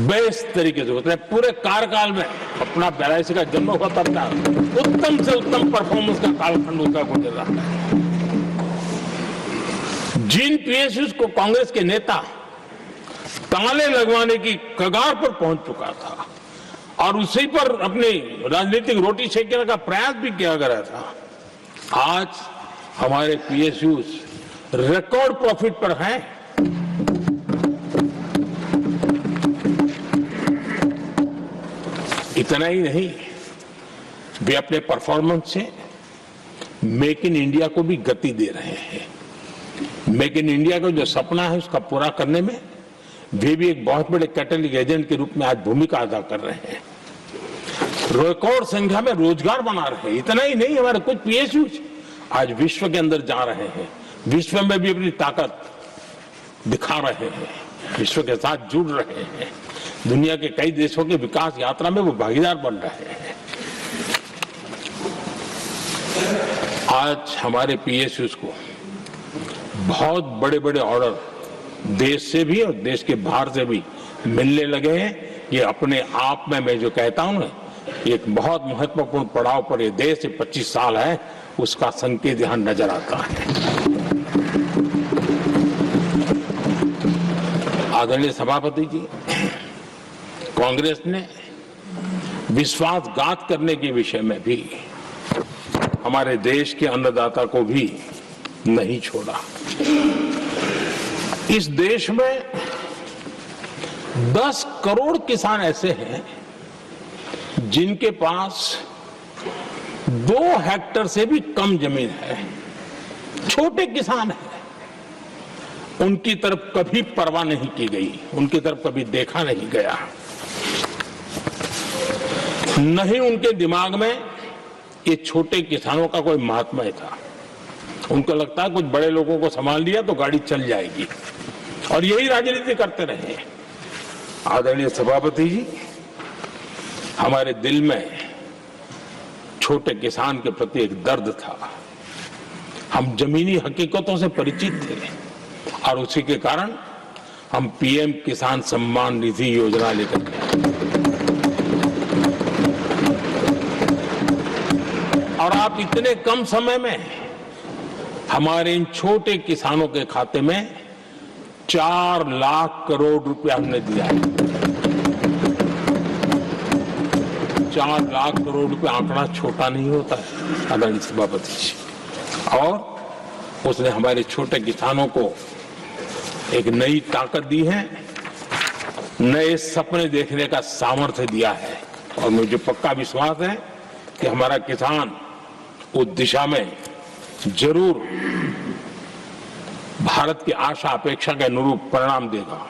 बेस्ट तरीके से होते हैं, पूरे कार्यकाल में अपना LIC का जन्म हुआ तब तक उत्तम से उत्तम परफॉर्मेंस का कालखंड उसका गुजर रहा है। जिन पीएसयूज को कांग्रेस के नेता ताले लगवाने की कगार पर पहुंच चुका था और उसी पर अपनी राजनीतिक रोटी सेकने का प्रयास भी किया गया था, आज हमारे पीएसयूज रिकॉर्ड प्रॉफिट पर हैं। इतना ही नहीं, वे अपने परफॉर्मेंस से मेक इन इंडिया को भी गति दे रहे हैं। मेक इन इंडिया का जो सपना है उसका पूरा करने में वे भी एक बहुत बड़े कैटलिक एजेंट के रूप में आज भूमिका अदा कर रहे हैं। रिकॉर्ड संख्या में रोजगार बना रहे हैं। इतना ही नहीं, हमारे कुछ पीएसयूज आज विश्व के अंदर जा रहे हैं, विश्व में भी अपनी ताकत दिखा रहे हैं, विश्व के साथ जुड़ रहे हैं, दुनिया के कई देशों की विकास यात्रा में वो भागीदार बन रहे हैं। आज हमारे पीएसयूज को बहुत बड़े बड़े ऑर्डर देश से भी और देश के बाहर से भी मिलने लगे हैं। ये अपने आप में मैं जो कहता हूं ना, एक बहुत महत्वपूर्ण पड़ाव पर ये देश 25 साल है, उसका संकेत यहां नजर आता है। आदरणीय सभापति जी, कांग्रेस ने विश्वासघात करने के विषय में भी हमारे देश के अन्नदाता को भी नहीं छोड़ा। इस देश में 10 करोड़ किसान ऐसे हैं जिनके पास 2 हेक्टेयर से भी कम जमीन है, छोटे किसान हैं। उनकी तरफ कभी परवाह नहीं की गई, उनकी तरफ कभी देखा नहीं गया, नहीं उनके दिमाग में ये छोटे किसानों का कोई महात्मा था। उनको लगता है कुछ बड़े लोगों को संभाल लिया तो गाड़ी चल जाएगी, और यही राजनीति करते रहे। आदरणीय सभापति जी, हमारे दिल में छोटे किसान के प्रति एक दर्द था। हम जमीनी हकीकतों से परिचित थे और उसी के कारण हम पीएम किसान सम्मान निधि योजना लेकर के, और आप इतने कम समय में हमारे इन छोटे किसानों के खाते में 4 लाख करोड़ रुपया हमने दिया है। 4 लाख करोड़ रुपया आंकड़ा छोटा नहीं होता है आदरणीय सभापति जी, और उसने हमारे छोटे किसानों को एक नई ताकत दी है, नए सपने देखने का सामर्थ्य दिया है। और मुझे पक्का विश्वास है कि हमारा किसान उस दिशा में जरूर भारत की आशा अपेक्षा के अनुरूप परिणाम देगा।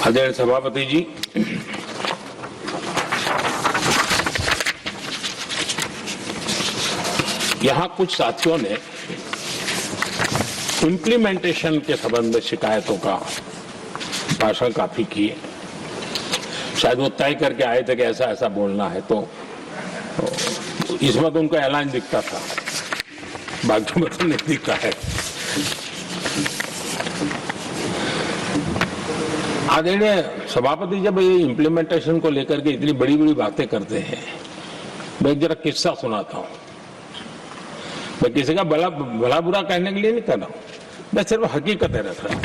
आदरणीय सभापति जी, यहां कुछ साथियों ने इम्प्लीमेंटेशन के संबंध में शिकायतों का भाषण काफी किए। शायद वो तय करके आए थे कि ऐसा ऐसा बोलना है, तो इसमें तो उनका ऐलान दिखता था, बाकी में तो नहीं दिखता है। आदरणीय सभापति, जब ये इम्प्लीमेंटेशन को लेकर के इतनी बड़ी बड़ी बातें करते हैं, मैं एक जरा किस्सा सुनाता हूं। मैं किसी का भला बुरा कहने के लिए नहीं कर रहा हूं, मैं सिर्फ हकीकतें रख रहा हूं।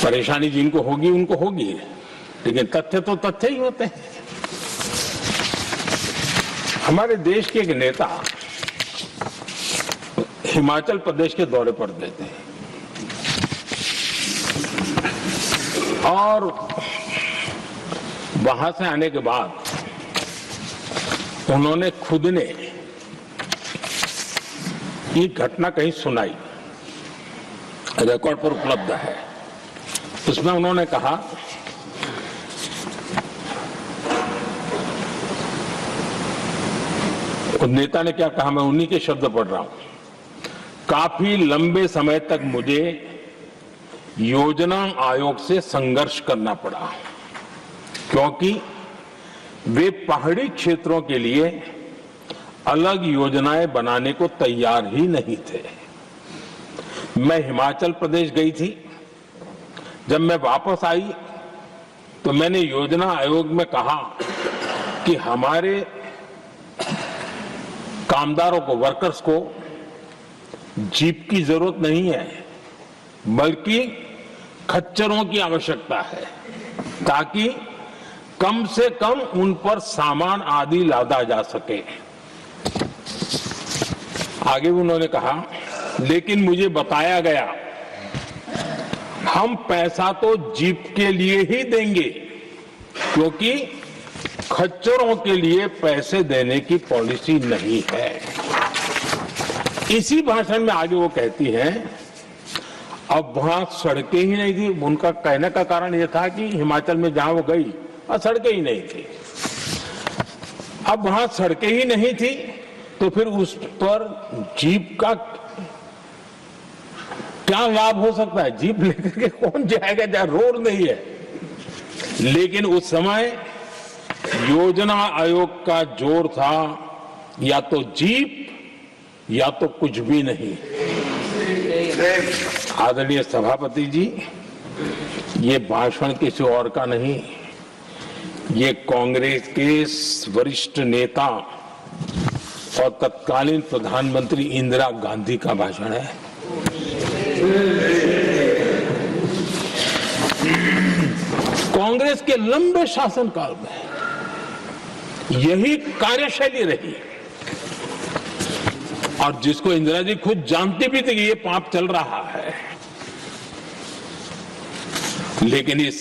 परेशानी जिनको होगी उनको होगी, लेकिन तथ्य तो तथ्य ही होते हैं। हमारे देश के एक नेता हिमाचल प्रदेश के दौरे पर गए थे और वहां से आने के बाद उन्होंने खुद ने ये घटना कहीं सुनाई, रिकॉर्ड पर उपलब्ध है। उसमें उन्होंने कहा, उस नेता ने क्या कहा, मैं उन्हीं के शब्द पढ़ रहा हूं। काफी लंबे समय तक मुझे योजना आयोग से संघर्ष करना पड़ा, क्योंकि वे पहाड़ी क्षेत्रों के लिए अलग योजनाएं बनाने को तैयार ही नहीं थे। मैं हिमाचल प्रदेश गई थी, जब मैं वापस आई तो मैंने योजना आयोग में कहा कि हमारे कामदारों को, वर्कर्स को जीप की जरूरत नहीं है, बल्कि खच्चरों की आवश्यकता है, ताकि कम से कम उन पर सामान आदि लादा जा सके। आगे उन्होंने कहा, लेकिन मुझे बताया गया हम पैसा तो जीप के लिए ही देंगे, क्योंकि खच्चरों के लिए पैसे देने की पॉलिसी नहीं है। इसी भाषण में आगे वो कहती हैं, अब वहां सड़कें ही नहीं थी। उनका कहने का कारण यह था कि हिमाचल में जहां वो गई और सड़कें ही नहीं थी। अब वहां सड़कें ही नहीं थी तो फिर उस पर जीप का क्या लाभ हो सकता है? जीप लेकर के कौन जाएगा जहां रोड नहीं है? लेकिन उस समय योजना आयोग का जोर था, या तो जीप या तो कुछ भी नहीं। आदरणीय सभापति जी, ये भाषण किसी और का नहीं, ये कांग्रेस के वरिष्ठ नेता और तत्कालीन प्रधानमंत्री इंदिरा गांधी का भाषण है। कांग्रेस के लंबे शासनकाल में यही कार्यशैली रही, और जिसको इंदिरा जी खुद जानती भी थी कि ये पाप चल रहा है, लेकिन इस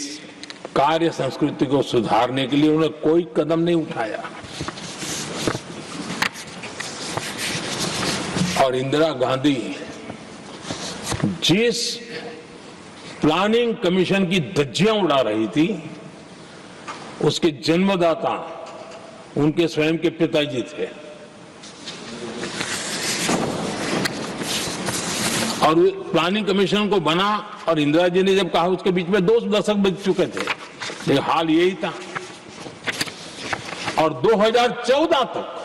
कार्य संस्कृति को सुधारने के लिए उन्होंने कोई कदम नहीं उठाया। और इंदिरा गांधी जिस प्लानिंग कमीशन की धज्जियां उड़ा रही थी, उसके जन्मदाता उनके स्वयं के पिताजी थे। और प्लानिंग कमीशन को बना और इंदिरा जी ने जब कहा, उसके बीच में 2 दशक बज चुके थे, लेकिन हाल यही था। और 2014 तक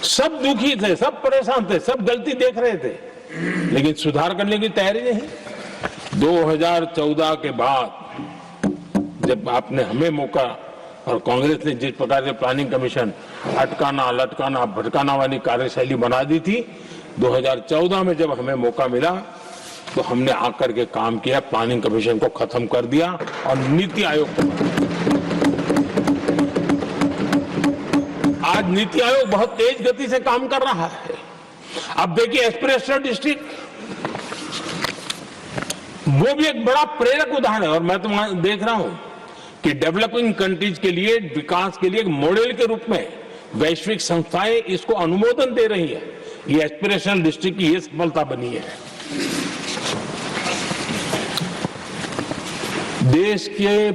सब दुखी थे, सब परेशान थे, सब गलती देख रहे थे, लेकिन सुधार करने की तैयारी नहीं। 2014 के बाद जब आपने हमें मौका और कांग्रेस ने जिस प्रकार से प्लानिंग कमीशन अटकाना, लटकाना, भटकाना वाली कार्यशैली बना दी थी, 2014 में जब हमें मौका मिला तो हमने आकर के काम किया, प्लानिंग कमीशन को खत्म कर दिया और नीति आयोग को। आज नीति आयोग बहुत तेज गति से काम कर रहा है। अब देखिए एस्पिरेशनल डिस्ट्रिक्ट, वो भी एक बड़ा प्रेरक उदाहरण है। और मैं तो देख रहा हूं कि डेवलपिंग कंट्रीज के लिए विकास के लिए एक मॉडल के रूप में वैश्विक संस्थाएं इसको अनुमोदन दे रही है। ये एस्पिरेशनल डिस्ट्रिक्ट की ये सफलता बनी है। देश के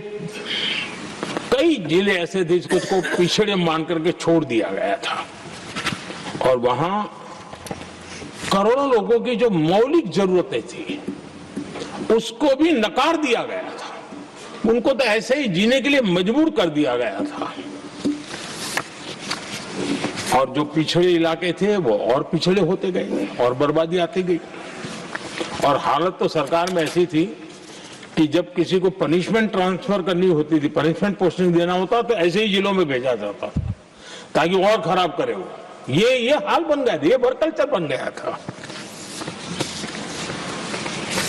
कई जिले ऐसे थे जिसको पिछड़े मान करके छोड़ दिया गया था और वहां करोड़ों लोगों की जो मौलिक जरूरतें थी उसको भी नकार दिया गया था। उनको तो ऐसे ही जीने के लिए मजबूर कर दिया गया था और जो पिछड़े इलाके थे वो और पिछड़े होते गए और बर्बादी आती गई। और हालत तो सरकार में ऐसी थी कि जब किसी को पनिशमेंट ट्रांसफर करनी होती थी, पनिशमेंट पोस्टिंग देना होता तो ऐसे ही जिलों में भेजा जाता था ताकि और खराब करे वो। ये हाल बन गया था, ये वर्क कल्चर बन गया था।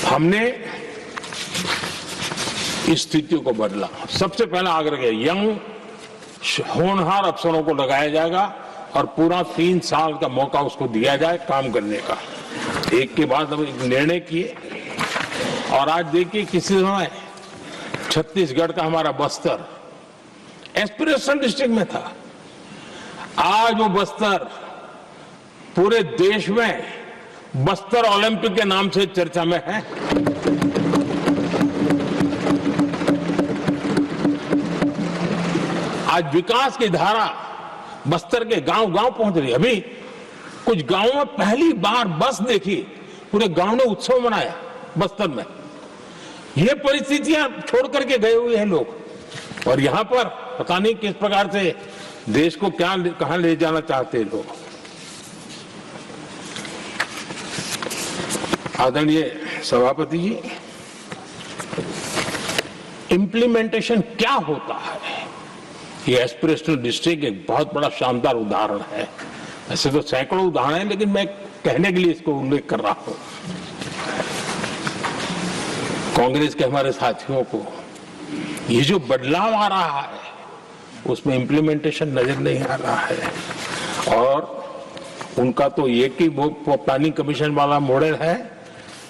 हमने इस स्थिति को बदला। सबसे पहला आग्रह किया, यंग होनहार अफसरों को लगाया जाएगा और पूरा 3 साल का मौका उसको दिया जाए काम करने का। एक के बाद हम एक निर्णय किए और आज देखिए किसी समय छत्तीसगढ़ का हमारा बस्तर एस्पिरेशनल डिस्ट्रिक्ट में था, आज वो बस्तर पूरे देश में बस्तर ओलंपिक के नाम से चर्चा में है। आज विकास की धारा बस्तर के गांव-गांव पहुंच रही है। अभी कुछ गांवों में पहली बार बस देखी, पूरे गांव ने उत्सव मनाया बस्तर में। ये परिस्थितियां छोड़ करके गए हुए हैं लोग और यहां पर पता नहीं किस प्रकार से देश को कहां ले जाना चाहते हैं लोग। आदरणीय सभापति जी, इंप्लीमेंटेशन क्या होता है, ये एस्पिरेशनल डिस्ट्रिक्ट एक बहुत बड़ा शानदार उदाहरण है। ऐसे तो सैकड़ों उदाहरण हैं, लेकिन मैं कहने के लिए इसको उल्लेख कर रहा हूं। कांग्रेस के हमारे साथियों को ये जो बदलाव आ रहा है उसमें इंप्लीमेंटेशन नजर नहीं आ रहा है और उनका तो एक ही वो प्लानिंग कमीशन वाला मॉडल है,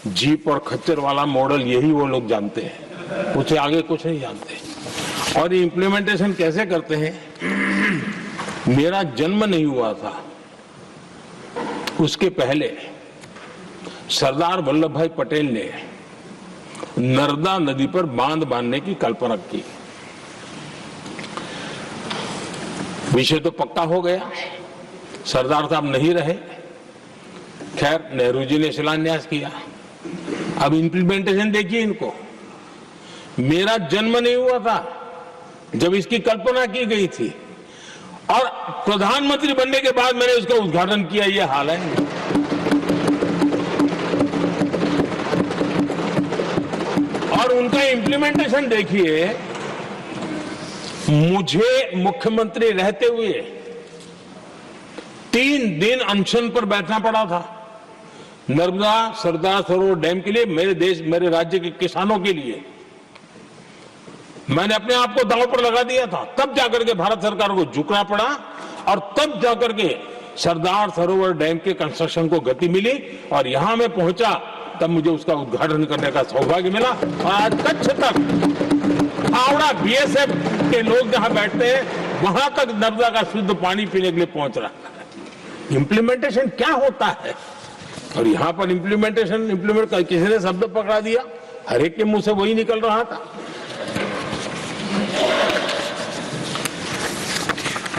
जीप और खच्चर वाला मॉडल, यही वो लोग जानते हैं, उससे आगे कुछ नहीं जानते। और इंप्लीमेंटेशन कैसे करते हैं, मेरा जन्म नहीं हुआ था उसके पहले सरदार वल्लभ भाई पटेल ने नर्मदा नदी पर बांध बांधने की कल्पना की। विषय तो पक्का हो गया, सरदार साहब नहीं रहे, खैर नेहरू जी ने शिलान्यास किया। अब इंप्लीमेंटेशन देखिए इनको। मेरा जन्म नहीं हुआ था जब इसकी कल्पना की गई थी और प्रधानमंत्री बनने के बाद मैंने उसका उद्घाटन किया, ये हाल है। और उनका इंप्लीमेंटेशन देखिए, मुझे मुख्यमंत्री रहते हुए 3 दिन अनशन पर बैठना पड़ा था नर्मदा सरदार सरोवर डैम के लिए, मेरे राज्य के किसानों के लिए। मैंने अपने आप को दांव पर लगा दिया था, तब जाकर के भारत सरकार को झुकना पड़ा और तब जाकर के सरदार सरोवर डैम के कंस्ट्रक्शन को गति मिली और यहां मैं पहुंचा तब मुझे उसका उद्घाटन करने का सौभाग्य मिला। और आज कच्छ तक हावड़ा बीएसएफ के लोग जहां बैठते हैं वहां तक नर्मदा का शुद्ध पानी पीने के लिए पहुंच रहा है। इंप्लीमेंटेशन क्या होता है, और यहां पर इम्प्लीमेंट किसी ने शब्द पकड़ा दिया, हर एक के मुंह से वही निकल रहा था।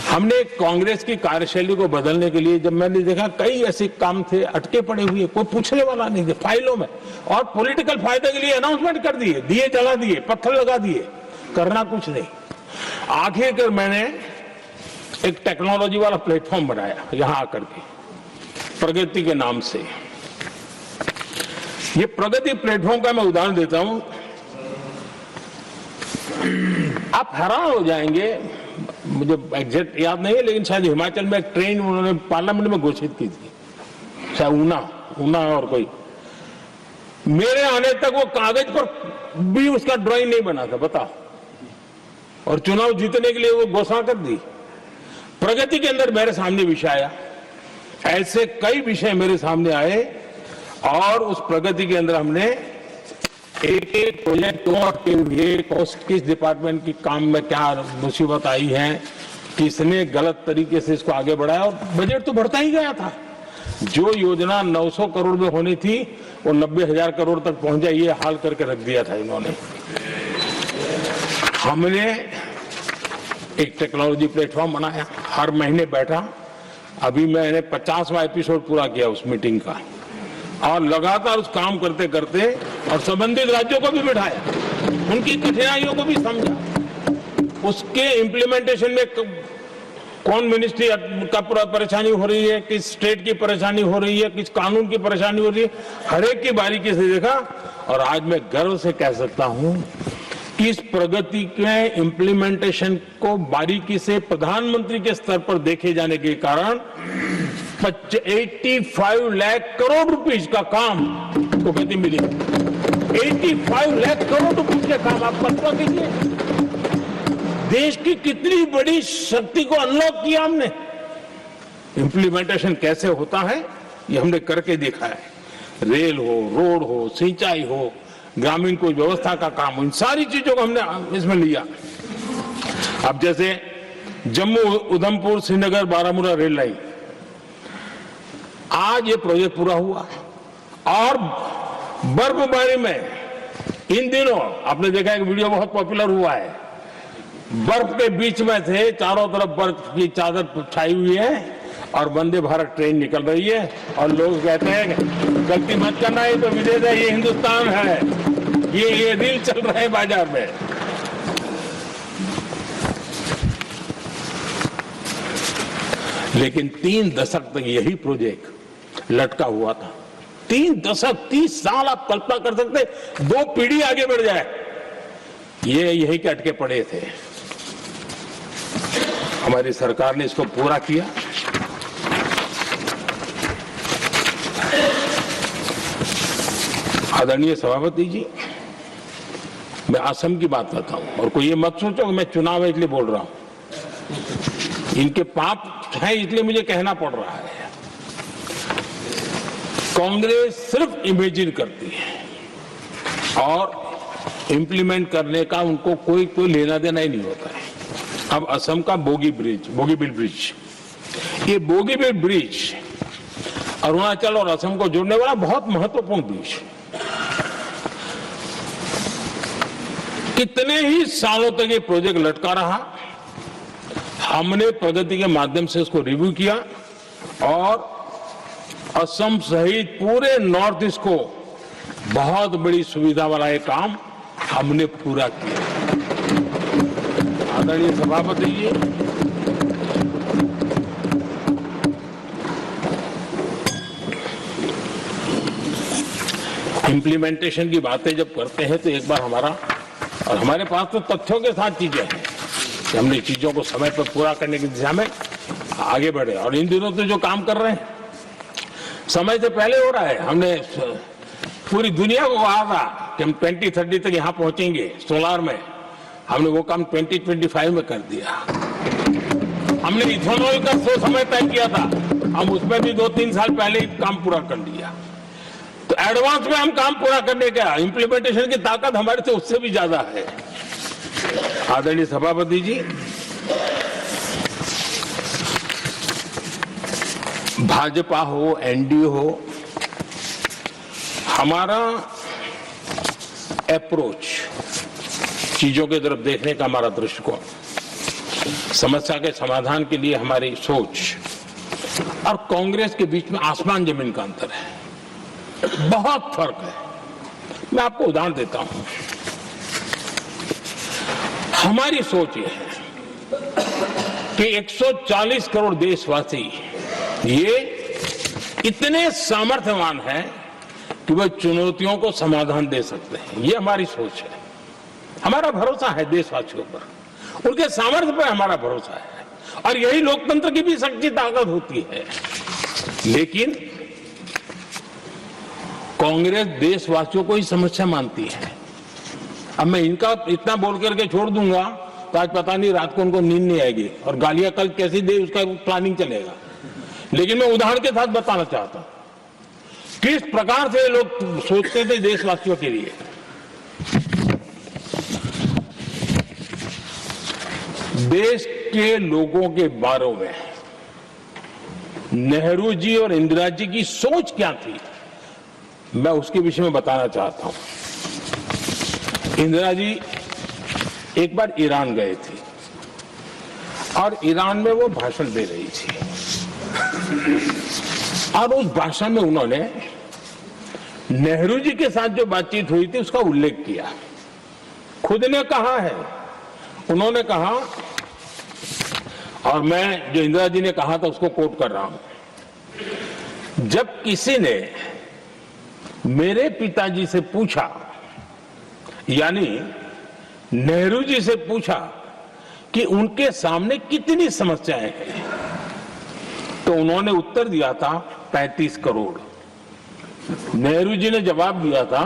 हमने कांग्रेस की कार्यशैली को बदलने के लिए जब मैंने देखा कई ऐसे काम थे अटके पड़े हुए, कोई पूछने वाला नहीं थे फाइलों में, और पॉलिटिकल फायदे के लिए अनाउंसमेंट कर दिए, दिए जला दिए, पत्थर लगा दिए, करना कुछ नहीं। आखिरकार मैंने एक टेक्नोलॉजी वाला प्लेटफॉर्म बनाया यहां आकर के, प्रगति के नाम से। ये प्रगति प्लेटफॉर्म का मैं उदाहरण देता हूं, आप हैरान हो जाएंगे, मुझे एग्जैक्ट याद नहीं है लेकिन शायद हिमाचल में एक ट्रेन उन्होंने पार्लियामेंट में घोषित की थी, शायद ऊना और कोई। मेरे आने तक वो कागज पर भी उसका ड्राइंग नहीं बना था, बताओ, और चुनाव जीतने के लिए वो घोषणा कर दी। प्रगति के अंदर मेरे सामने विषय आया, ऐसे कई विषय मेरे सामने आए और उस प्रगति के अंदर हमने एक एक प्रोजेक्टों के लिए किस डिपार्टमेंट की काम में क्या मुसीबत आई है, किसने गलत तरीके से इसको आगे बढ़ाया, और बजट तो बढ़ता ही गया था। जो योजना 900 करोड़ में होनी थी वो 90,000 करोड़ तक पहुंच जाए, ये हाल करके रख दिया था इन्होंने। हमने एक टेक्नोलॉजी प्लेटफॉर्म बनाया, हर महीने बैठा, अभी मैंने 50वां एपिसोड पूरा किया उस मीटिंग का, और लगातार उस काम करते करते और संबंधित राज्यों को भी बिठाया, उनकी कठिनाइयों को भी समझा, उसके इम्प्लीमेंटेशन में कौन मिनिस्ट्री का परेशानी हो रही है, किस स्टेट की परेशानी हो रही है, किस कानून की परेशानी हो रही है, हर एक की बारीकी से देखा। और आज मैं गर्व से कह सकता हूं कि इस प्रगति के इम्प्लीमेंटेशन को बारीकी से प्रधानमंत्री के स्तर पर देखे जाने के कारण 85 लाख करोड़ रुपीस का काम को गति मिली। 85 लाख करोड़ रुपीस के काम आप कल्पना कीजिए, देश की कितनी बड़ी शक्ति को अनलॉक किया हमने। इंप्लीमेंटेशन कैसे होता है ये हमने करके देखा है। रेल हो, रोड हो, सिंचाई हो, ग्रामीण कोई व्यवस्था का काम हो, इन सारी चीजों को हमने इसमें लिया। अब जैसे जम्मू उधमपुर श्रीनगर बारामूला रेल लाइन, आज ये प्रोजेक्ट पूरा हुआ। और बर्फबारी में इन दिनों आपने देखा एक वीडियो बहुत पॉपुलर हुआ है, बर्फ के बीच में थे, चारों तरफ बर्फ की चादर छाई हुई है और वंदे भारत ट्रेन निकल रही है, और लोग कहते हैं गलती मत करना, ये तो विदेश है, ये हिंदुस्तान है, ये रील चल रहे हैं बाजार में। लेकिन 3 दशक तक यही प्रोजेक्ट लटका हुआ था। 3 दशक, 30 साल, आप कल्पना कर सकते, 2 पीढ़ी आगे बढ़ जाए, ये यही के अटके पड़े थे। हमारी सरकार ने इसको पूरा किया। आदरणीय सभापति जी, मैं असम की बात करता हूं, और कोई ये मत सोचो कि मैं चुनाव है इसलिए बोल रहा हूं, इनके पाप है इसलिए मुझे कहना पड़ रहा है। कांग्रेस सिर्फ इमेजिन करती है और इंप्लीमेंट करने का उनको कोई लेना देना ही नहीं होता है। अब असम का बोगीबिल ब्रिज, ये बोगीबिल ब्रिज अरुणाचल और असम को जोड़ने वाला बहुत महत्वपूर्ण ब्रिज, कितने ही सालों तक ये प्रोजेक्ट लटका रहा। हमने प्रगति के माध्यम से उसको रिव्यू किया और असम सहित पूरे नॉर्थ ईस्ट को बहुत बड़ी सुविधा वाला ये काम हमने पूरा किया। आदरणीय सभापति जी, इंप्लीमेंटेशन की बातें जब करते हैं तो एक बार हमारे पास तो तथ्यों के साथ चीजें हैं कि हमने चीजों को समय पर पूरा करने की दिशा में आगे बढ़े। और इन दिनों तो जो काम कर रहे हैं समय से पहले हो रहा है। हमने पूरी दुनिया को कहा था कि हम 2030 तक यहां पहुंचेंगे सोलार में, हमने वो काम 2025 में कर दिया। हमने इथेनॉल का समय तय किया था, हम उसमें भी 2-3 साल पहले ही काम पूरा कर लिया। तो एडवांस में हम काम पूरा करने का इंप्लीमेंटेशन की ताकत हमारे से उससे भी ज्यादा है। आदरणीय सभापति जी, भाजपा हो, एनडीए हो, हमारा अप्रोच, चीजों की तरफ देखने का हमारा दृष्टिकोण, समस्या के समाधान के लिए हमारी सोच और कांग्रेस के बीच में आसमान जमीन का अंतर है, बहुत फर्क है। मैं आपको उदाहरण देता हूं। हमारी सोच यह है कि 140 करोड़ देशवासी ये इतने सामर्थ्यवान हैं कि वह चुनौतियों को समाधान दे सकते हैं। ये हमारी सोच है, हमारा भरोसा है देशवासियों पर, उनके सामर्थ्य पर हमारा भरोसा है, और यही लोकतंत्र की भी सच्ची ताकत होती है। लेकिन कांग्रेस देशवासियों को ही समस्या मानती है। अब मैं इनका इतना बोल करके छोड़ दूंगा तो आज पता नहीं रात को उनको नींद नहीं आएगी और गालियां कल कैसी दे उसका प्लानिंग चलेगा। लेकिन मैं उदाहरण के साथ बताना चाहता हूं किस प्रकार से लोग सोचते थे देशवासियों के लिए। देश के लोगों के बारे में नेहरू जी और इंदिरा जी की सोच क्या थी, मैं उसके विषय में बताना चाहता हूं। इंदिरा जी एक बार ईरान गए थे और ईरान में वो भाषण दे रही थी और उस भाषण में उन्होंने नेहरू जी के साथ जो बातचीत हुई थी उसका उल्लेख किया। खुद ने कहा है, उन्होंने कहा, और मैं जो इंदिरा जी ने कहा था उसको कोट कर रहा हूं, जब किसी ने मेरे पिताजी से पूछा, यानी नेहरू जी से पूछा कि उनके सामने कितनी समस्याएं हैं, तो उन्होंने उत्तर दिया था 35 करोड़। नेहरू जी ने जवाब दिया था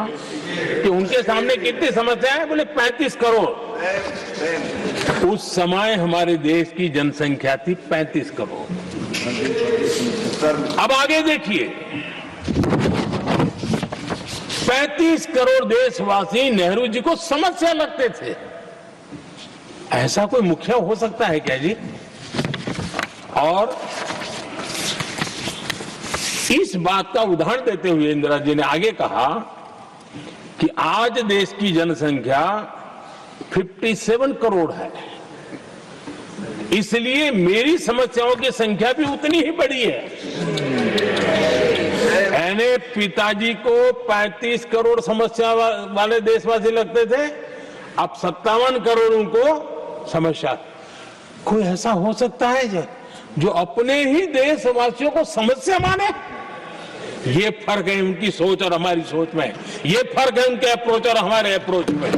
कि उनके सामने कितनी समस्याएं हैं, बोले 35 करोड़। उस समय हमारे देश की जनसंख्या थी 35 करोड़। अब आगे देखिए, 35 करोड़ देशवासी नेहरू जी को समस्या लगते थे। ऐसा कोई मुखिया हो सकता है क्या जी? और इस बात का उदाहरण देते हुए इंदिरा जी ने आगे कहा कि आज देश की जनसंख्या 57 करोड़ है, इसलिए मेरी समस्याओं की संख्या भी उतनी ही बड़ी है। यानी पिताजी को 35 करोड़ समस्या वाले देशवासी लगते थे, अब 57 करोड़ उनको समस्या। कोई ऐसा हो सकता है जो अपने ही देशवासियों को समस्या माने? ये फर्क है उनकी सोच और हमारी सोच में, ये फर्क है उनके अप्रोच और हमारे अप्रोच में।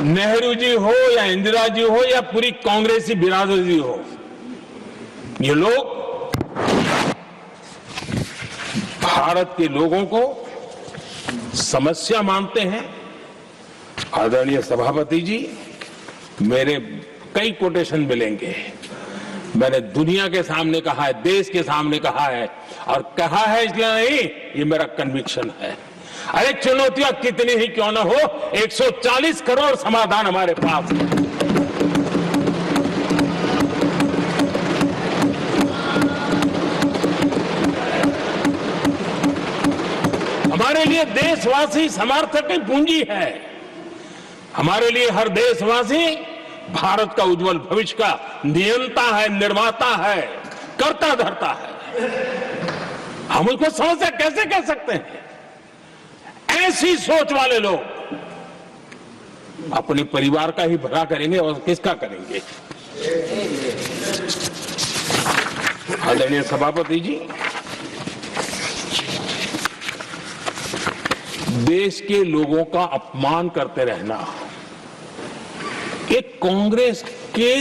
नेहरू जी हो या इंदिरा जी हो या पूरी कांग्रेसी बिरादरी हो, ये लोग भारत के लोगों को समस्या मानते हैं। आदरणीय सभापति जी, मेरे कई कोटेशन मिलेंगे। मैंने दुनिया के सामने कहा है, देश के सामने कहा है, और कहा है इसलिए नहीं, ये मेरा कन्विक्शन है। अरे चुनौतियां कितनी ही क्यों ना हो, 140 करोड़ समाधान हमारे पास है। हमारे लिए देशवासी समर्थक की पूंजी है। हमारे लिए हर देशवासी भारत का उज्जवल भविष्य का नियंता है, निर्माता है, कर्ता धर्ता है। हम उसको समस्या कैसे कह सकते हैं? ऐसी सोच वाले लोग अपने परिवार का ही भला करेंगे और किसका करेंगे? आदरणीय सभापति जी, देश के लोगों का अपमान करते रहना ये कांग्रेस के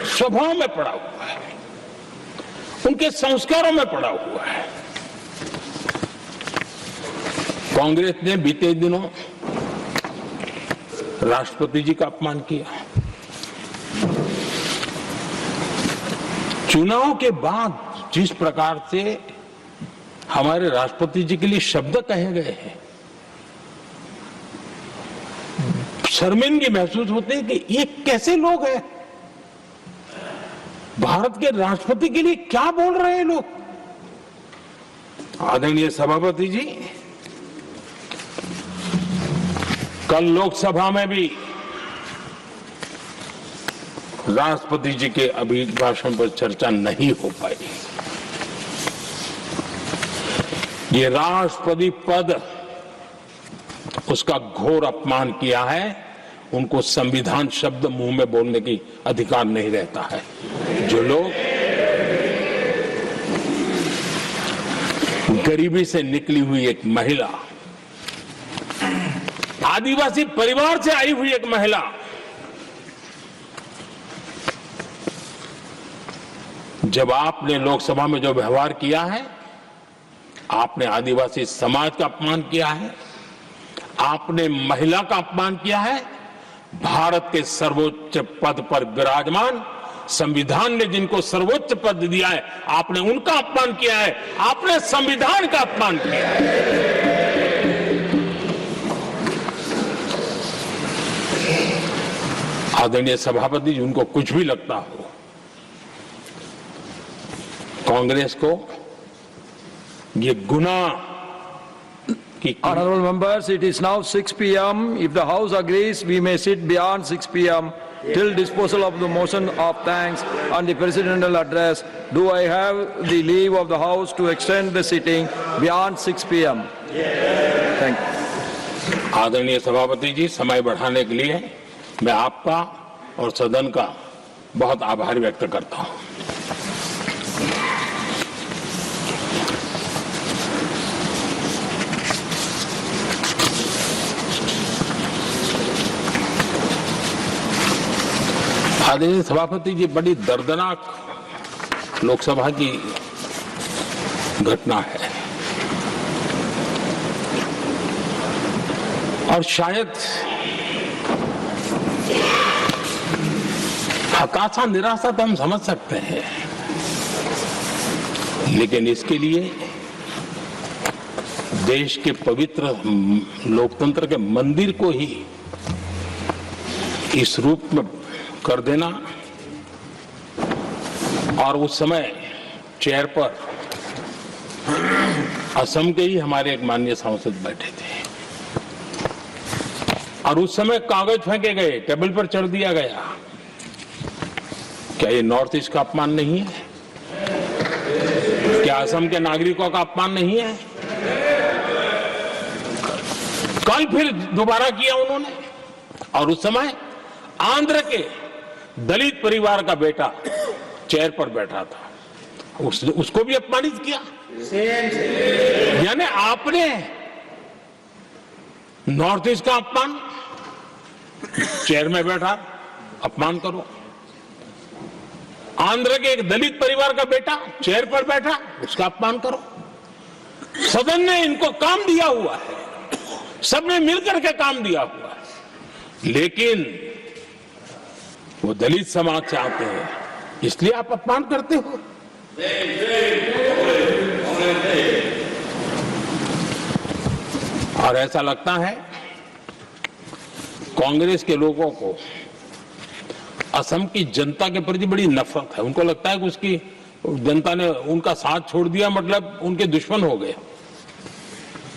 स्वभाव में पड़ा हुआ है, उनके संस्कारों में पड़ा हुआ है। कांग्रेस ने बीते दिनों राष्ट्रपति जी का अपमान किया। चुनाव के बाद जिस प्रकार से हमारे राष्ट्रपति जी के लिए शब्द कहे गए हैं, शर्मिंदगी महसूस होती है कि ये कैसे लोग हैं? भारत के राष्ट्रपति के लिए क्या बोल रहे हैं लोग? आदरणीय सभापति जी, कल लोकसभा में भी राष्ट्रपति जी के अभिभाषण पर चर्चा नहीं हो पाई। ये राष्ट्रपति पद, उसका घोर अपमान किया है। उनको संविधान शब्द मुंह में बोलने की अधिकार नहीं रहता है। जो लोग गरीबी से निकली हुई एक महिला, आदिवासी परिवार से आई हुई एक महिला, जब आपने लोकसभा में जो व्यवहार किया है, आपने आदिवासी समाज का अपमान किया है, आपने महिला का अपमान किया है। भारत के सर्वोच्च पद पर विराजमान, संविधान ने जिनको सर्वोच्च पद दिया है, आपने उनका अपमान किया है। आपने संविधान का अपमान किया है। आदरणीय सभापति जी, उनको कुछ भी लगता हो, कांग्रेस को ये गुनाह की Honorable members, it is now 6 p.m. If the House agrees, we may sit beyond 6 p.m. till disposal of the motion of thanks and the presidential address. Do I have the leave of the House to extend the sitting beyond 6 p.m.? Thank you. आदरणीय सभापति जी, समय बढ़ाने के लिए मैं आपका और सदन का बहुत आभार व्यक्त करता हूं। आदरणीय सभापति जी, बड़ी दर्दनाक लोकसभा की घटना है और शायद हताशा निराशा तो हम समझ सकते हैं, लेकिन इसके लिए देश के पवित्र लोकतंत्र के मंदिर को ही इस रूप में कर देना, और उस समय चेयर पर असम के ही हमारे एक माननीय सांसद बैठे थे और उस समय कागज फेंके गए, टेबल पर चढ़ दिया गया। क्या ये नॉर्थ ईस्ट का अपमान नहीं है? क्या असम के नागरिकों का अपमान नहीं है? कल फिर दोबारा किया उन्होंने, और उस समय आंध्र के दलित परिवार का बेटा चेयर पर बैठा था, उसको भी अपमानित किया। यानी आपने नॉर्थ ईस्ट का अपमान, चेयर में बैठा अपमान करो। आंध्र के एक दलित परिवार का बेटा चेयर पर बैठा, उसका अपमान करो। सदन ने इनको काम दिया हुआ है, सबने मिलकर के काम दिया हुआ है, लेकिन वो दलित समाज से आते हैं, इसलिए आप अपमान करते हो। और ऐसा लगता है कांग्रेस के लोगों को असम की जनता के प्रति बड़ी नफरत है। उनको लगता है कि उसकी जनता ने उनका साथ छोड़ दिया, मतलब उनके दुश्मन हो गए।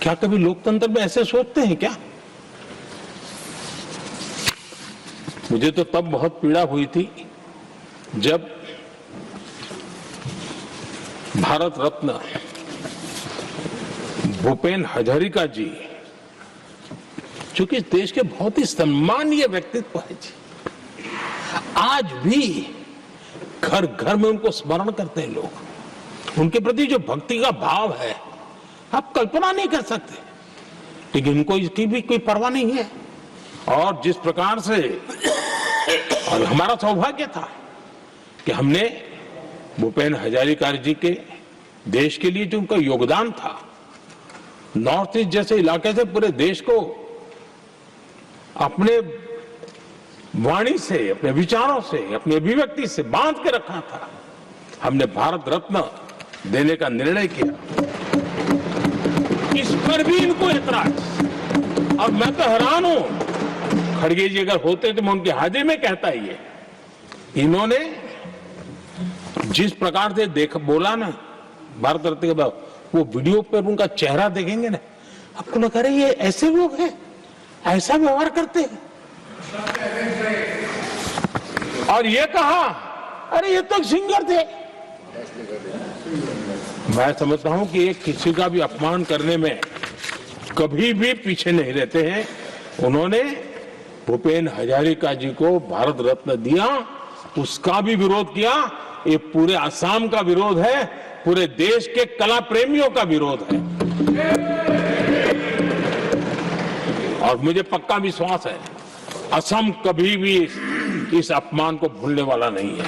क्या कभी लोकतंत्र में ऐसे सोचते हैं क्या? मुझे तो तब बहुत पीड़ा हुई थी जब भारत रत्न भूपेन हजारिका जी, चूंकि देश के बहुत ही सम्मानीय व्यक्तित्व है जी, आज भी घर घर में उनको स्मरण करते हैं लोग। उनके प्रति जो भक्ति का भाव है आप कल्पना नहीं कर सकते, लेकिन उनको इसकी भी कोई परवाह नहीं है। और जिस प्रकार से, और हमारा सौभाग्य था कि हमने भूपेन हजारिका जी के देश के लिए जो उनका योगदान था, नॉर्थ ईस्ट जैसे इलाके से पूरे देश को अपने वाणी से, अपने विचारों से, अपनी अभिव्यक्ति से बांध के रखा था। हमने भारत रत्न देने का निर्णय किया, इस पर भी इनको ऐतराज। और मैं तो हैरान हूं, खड़गे जी अगर होते तो मैं उनकी हाजिरी में कहता ही है, इन्होंने जिस प्रकार से बोला ना भारत रत्न के बाद, वो वीडियो पर उनका चेहरा देखेंगे ना, आपको लगा रहे ये ऐसे लोग हैं, ऐसा व्यवहार करते हैं। और ये कहा, अरे ये तो सिंगर थे। मैं समझता हूं कि एक किसी का भी अपमान करने में कभी भी पीछे नहीं रहते हैं। उन्होंने भूपेन हजारिका जी को भारत रत्न दिया, उसका भी विरोध किया। ये पूरे असम का विरोध है, पूरे देश के कला प्रेमियों का विरोध है। और मुझे पक्का विश्वास है असम कभी भी इस अपमान को भूलने वाला नहीं है।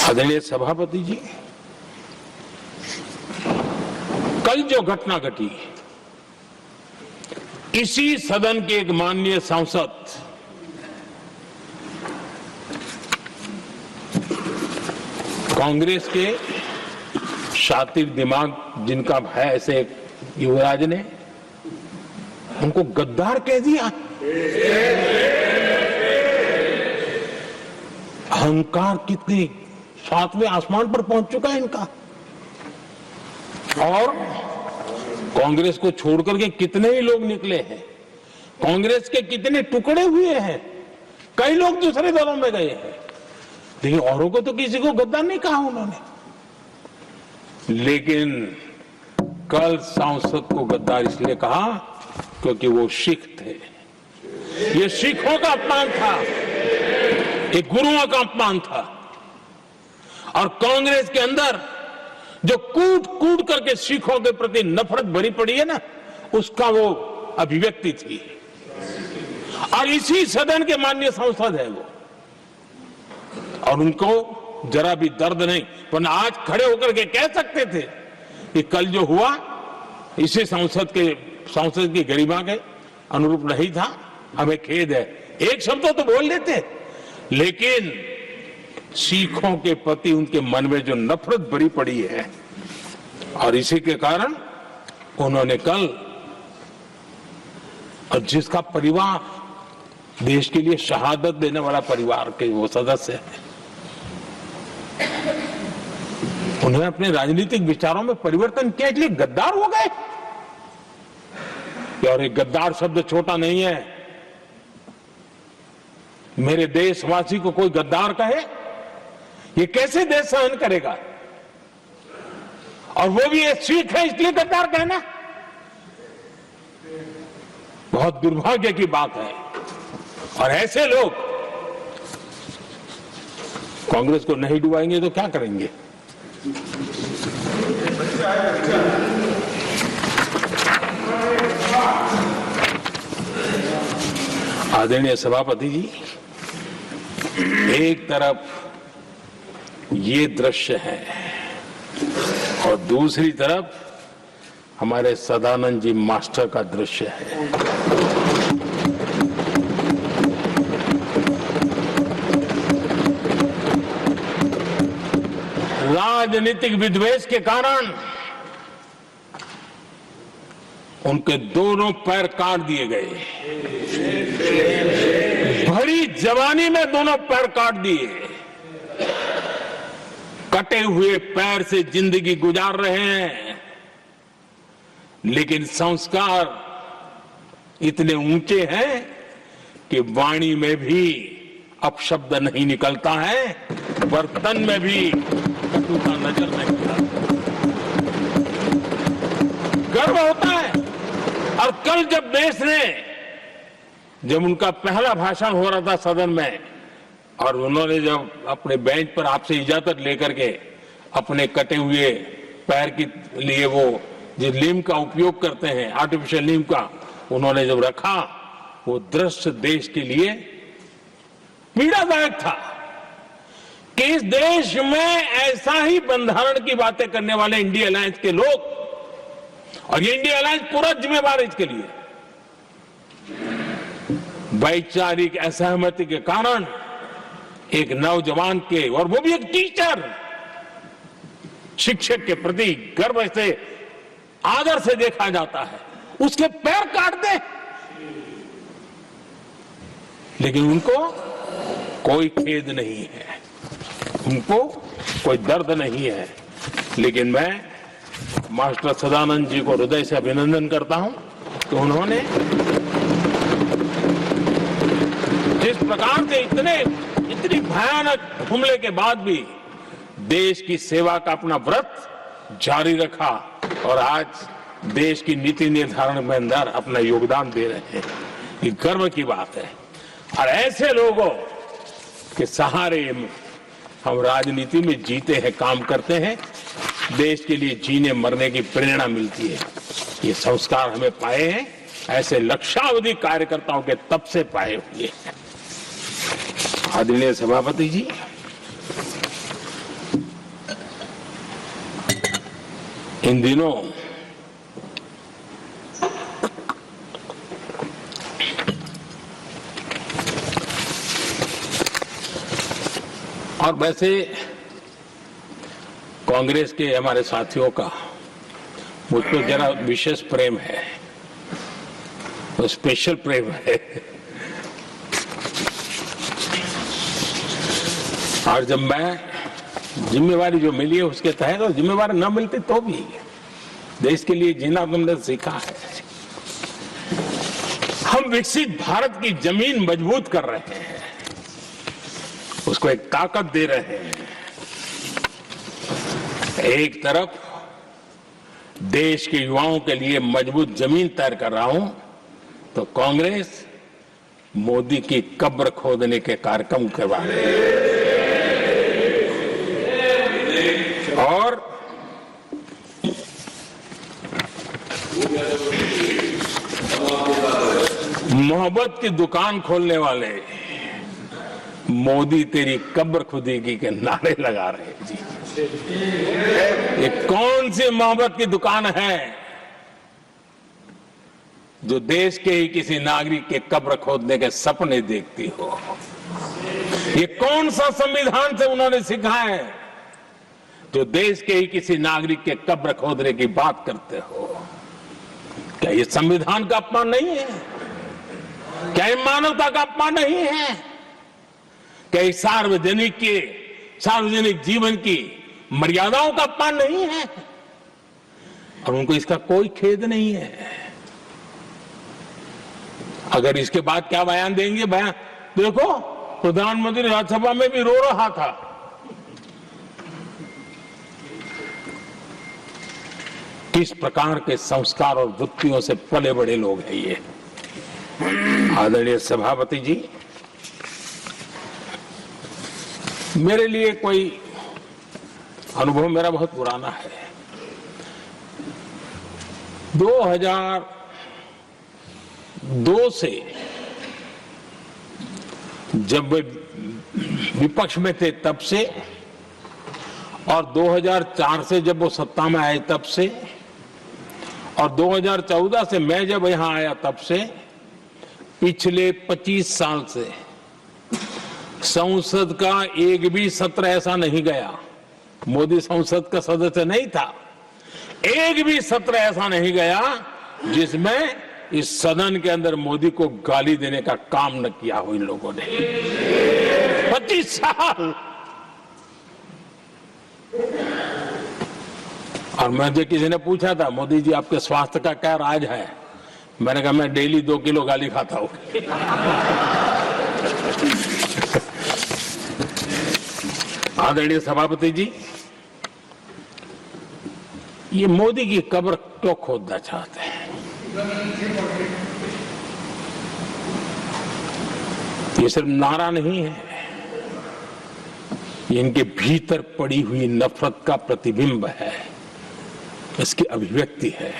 आदरणीय सभापति जी, कल जो घटना घटी, इसी सदन के एक माननीय सांसद कांग्रेस के शातिर दिमाग जिनका है, ऐसे एक युवराज ने उनको गद्दार कह दिया। अहंकार कितनी सातवें आसमान पर पहुंच चुका है इनका। और कांग्रेस को छोड़कर के कितने ही लोग निकले हैं, कांग्रेस के कितने टुकड़े हुए हैं, कई लोग दूसरे दलों में गए हैं, लेकिन औरों को तो किसी को गद्दार नहीं कहा उन्होंने। लेकिन कल सांसद को गद्दार इसलिए कहा क्योंकि वो सिख थे। ये सिखों का अपमान था, ये गुरुओं का अपमान था। और कांग्रेस के अंदर जो कूट कूट करके सिखों के प्रति नफरत भरी पड़ी है ना, उसका वो अभिव्यक्ति थी। और इसी सदन के माननीय सांसद है वो, और उनको जरा भी दर्द नहीं, पर आज खड़े होकर के कह सकते थे कि कल जो हुआ इसी सांसद की गरिमा के अनुरूप नहीं था, हमें खेद है। एक शब्द तो बोल लेते, लेकिन सिखों के प्रति उनके मन में जो नफरत भरी पड़ी है, और इसी के कारण उन्होंने कल, और जिसका परिवार देश के लिए शहादत देने वाला परिवार के वो सदस्य है, उन्होंने अपने राजनीतिक विचारों में परिवर्तन किया, इसलिए गद्दार हो गए। और एक गद्दार शब्द छोटा नहीं है। मेरे देशवासी को कोई गद्दार कहे, ये कैसे देश सहन करेगा? और वो भी एक सिख है इसलिए गद्दार कहना बहुत दुर्भाग्य की बात है। और ऐसे लोग कांग्रेस को नहीं डुबाएंगे तो क्या करेंगे? आदरणीय सभापति जी, एक तरफ ये दृश्य है और दूसरी तरफ हमारे सदानंद जी मास्टर का दृश्य है। राजनीतिक विद्वेष के कारण उनके दोनों पैर काट दिए गए। भरी जवानी में दोनों पैर काट दिए। कटे हुए पैर से जिंदगी गुजार रहे हैं, लेकिन संस्कार इतने ऊंचे हैं कि वाणी में भी अपशब्द नहीं निकलता है, बर्तन में भी कटुता नजर नहीं आता। गर्व होता है। और कल जब देश ने, जब उनका पहला भाषण हो रहा था सदन में, और उन्होंने जब अपने बेंच पर आपसे इजाजत लेकर के अपने कटे हुए पैर के लिए वो जो लीम का उपयोग करते हैं, आर्टिफिशियल लीम का, उन्होंने जब रखा, वो दृश्य देश के लिए पीड़ादायक था कि इस देश में ऐसा ही बंधारण की बातें करने वाले इंडिया अलायंस के लोग, और ये इंडिया अलायंस पूरा जिम्मेवार है इसके लिए, वैचारिक असहमति के कारण एक नौजवान के, और वो भी एक टीचर, शिक्षक के प्रति गर्व से, आदर से देखा जाता है, उसके पैर काट दे। लेकिन उनको कोई खेद नहीं है, उनको कोई दर्द नहीं है। लेकिन मैं मास्टर सदानंद जी को हृदय से अभिनंदन करता हूं कि उन्होंने जिस प्रकार से इतनी भयानक हमले के बाद भी देश की सेवा का अपना व्रत जारी रखा, और आज देश की नीति निर्धारण में अंदर अपना योगदान दे रहे हैं। ये गर्व की बात है। और ऐसे लोगों के सहारे हम राजनीति में जीते हैं, काम करते हैं, देश के लिए जीने मरने की प्रेरणा मिलती है। ये संस्कार हमें पाए हैं, ऐसे लक्षावधि कार्यकर्ताओं के तब से पाए हुए हैं। आदरणीय सभापति जी, इन दिनों और वैसे कांग्रेस के हमारे साथियों का मुझ पर जरा विशेष प्रेम है। वो स्पेशल प्रेम है। और जब मैं जिम्मेवारी जो मिली है उसके तहत, और जिम्मेवारी न मिलती तो भी देश के लिए जीना तुमने सीखा है। हम विकसित भारत की जमीन मजबूत कर रहे हैं, उसको एक ताकत दे रहे हैं। एक तरफ देश के युवाओं के लिए मजबूत जमीन तैयार कर रहा हूं, तो कांग्रेस मोदी की कब्र खोदने के कार्यक्रम करवा रही है। और मोहब्बत की दुकान खोलने वाले मोदी तेरी कब्र खुदेगी के नारे लगा रहे हैं जी। ये कौन सी मोहब्बत की दुकान है जो देश के ही किसी नागरिक के कब्र खोदने के सपने देखती हो? ये कौन सा संविधान से उन्होंने सीखा है जो देश के ही किसी नागरिक के कब्र खोदने की बात करते हो? क्या ये संविधान का अपमान नहीं है? क्या ये मानवता का अपमान नहीं है? क्या ये सार्वजनिक जीवन की मर्यादाओं का अपमान नहीं है? और उनको इसका कोई खेद नहीं है। अगर इसके बाद क्या बयान देंगे? बयान देखो, प्रधानमंत्री राज्यसभा में भी रो रहा था। किस प्रकार के संस्कार और वृत्तियों से पले बड़े लोग हैं ये। आदरणीय सभापति जी, मेरे लिए कोई अनुभव मेरा बहुत पुराना है। 2002 से जब वे विपक्ष में थे तब से, और 2004 से जब वो सत्ता में आए तब से, और 2014 से मैं जब यहां आया तब से, पिछले 25 साल से संसद का एक भी सत्र ऐसा नहीं गया, मोदी संसद का सदस्य नहीं था, एक भी सत्र ऐसा नहीं गया जिसमें इस सदन के अंदर मोदी को गाली देने का काम न किया हो इन लोगों ने। 25 साल। और मुझे किसी ने पूछा था, मोदी जी आपके स्वास्थ्य का क्या राज है? मैंने कहा मैं डेली 2 किलो गाली खाता हूं। आदरणीय सभापति जी, ये मोदी की कब्र क्यों खोदना चाहते हैं? ये सिर्फ नारा नहीं है, ये इनके भीतर पड़ी हुई नफरत का प्रतिबिंब है, इसकी अभिव्यक्ति है।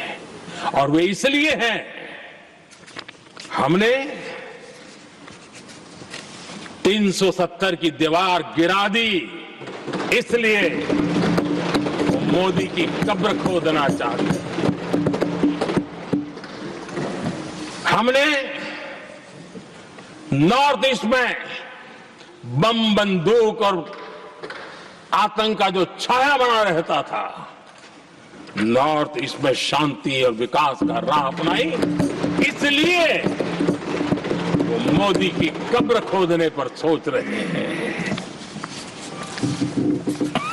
और वे इसलिए हैं, हमने 370 की दीवार गिरा दी, इसलिए वो मोदी की कब्र खोदना चाहते हैं। हमने नॉर्थ ईस्ट में बम बंदूक और आतंक का जो छाया बना रहता था, नॉर्थ ईस्ट में शांति और विकास का राह अपनाई, इसलिए वो मोदी की कब्र खोदने पर सोच रहे हैं।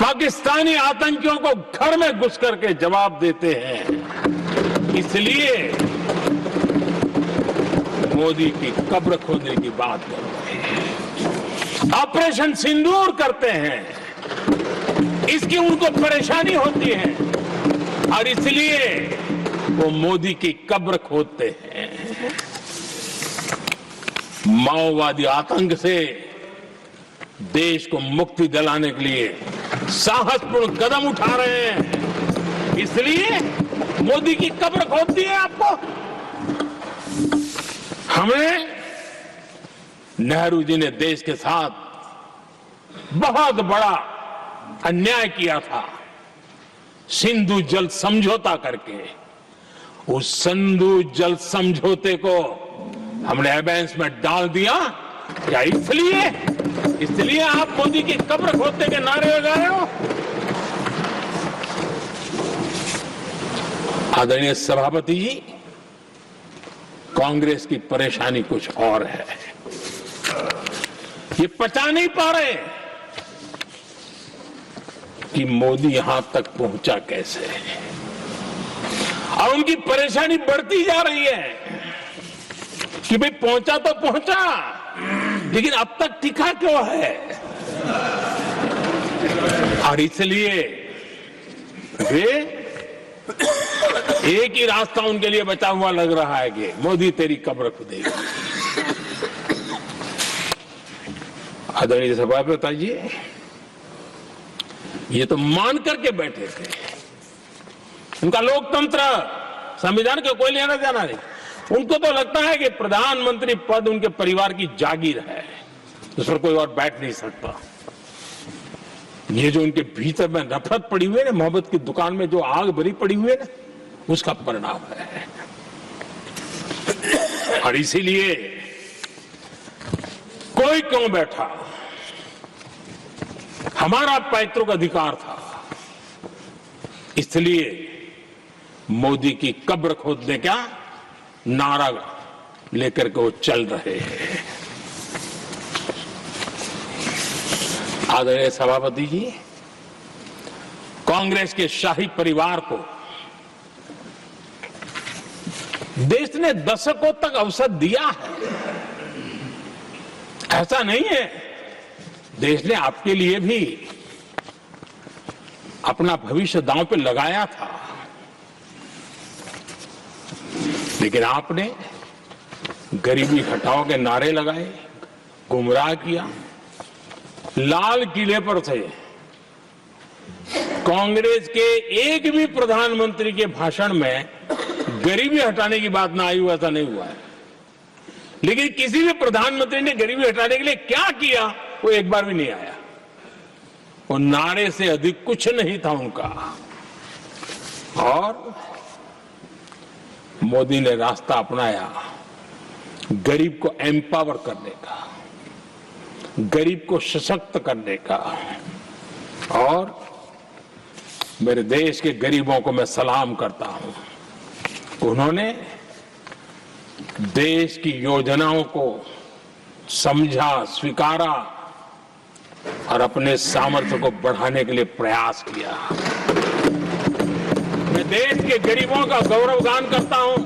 पाकिस्तानी आतंकियों को घर में घुस करके जवाब देते हैं, इसलिए मोदी की कब्र खोदने की बात कर रहे हैं। ऑपरेशन सिंदूर करते हैं, इसकी उनको परेशानी होती है और इसलिए वो मोदी की कब्र खोदते हैं। माओवादी आतंक से देश को मुक्ति दिलाने के लिए साहसपूर्ण कदम उठा रहे हैं, इसलिए मोदी की कब्र खोदती है आपको। हमें नेहरू जी ने देश के साथ बहुत बड़ा अन्याय किया था, सिंधु जल समझौता करके। उस सिंधु जल समझौते को हमने एबेंस में डाल दिया। क्या इसलिए आप मोदी की कब्र खोदने के नारे लगा रहे हो? आदरणीय सभापति जी, कांग्रेस की परेशानी कुछ और है। ये पचा नहीं पा रहे कि मोदी यहां तक पहुंचा कैसे, और उनकी परेशानी बढ़ती जा रही है कि भाई पहुंचा तो पहुंचा, लेकिन अब तक टिका क्यों है। और इसलिए वे एक ही रास्ता उनके लिए बचा हुआ लग रहा है कि मोदी तेरी कब्र खुदेगी। आदरणीय सभापति जी, ये तो मान करके बैठे थे। उनका लोकतंत्र, संविधान के कोई लेना देना नहीं। उनको तो लगता है कि प्रधानमंत्री पद उनके परिवार की जागीर है, उस पर कोई और बैठ नहीं सकता। ये जो उनके भीतर में नफरत पड़ी हुई है ना, मोहब्बत की दुकान में जो आग भरी पड़ी हुई है ना, उसका परिणाम है। और इसीलिए कोई क्यों बैठा, हमारा पैतृक अधिकार था, इसलिए मोदी की कब्र खोदने का नारा लेकर के वो चल रहे हैं। आदरणीय सभापति जी, कांग्रेस के शाही परिवार को देश ने दशकों तक अवसर दिया है, ऐसा नहीं है। देश ने आपके लिए भी अपना भविष्य दांव पे लगाया था, लेकिन आपने गरीबी हटाओ के नारे लगाए, गुमराह किया। लाल किले पर से कांग्रेस के एक भी प्रधानमंत्री के भाषण में गरीबी हटाने की बात ना आई हुआ, ऐसा नहीं हुआ है। लेकिन किसी भी प्रधानमंत्री ने गरीबी हटाने के लिए क्या किया, वो एक बार भी नहीं आया। वो नारे से अधिक कुछ नहीं था उनका। और मोदी ने रास्ता अपनाया गरीब को एम्पावर करने का, गरीब को सशक्त करने का। और मेरे देश के गरीबों को मैं सलाम करता हूं, उन्होंने देश की योजनाओं को समझा, स्वीकारा और अपने सामर्थ्य को बढ़ाने के लिए प्रयास किया। मैं देश के गरीबों का गौरवगान करता हूं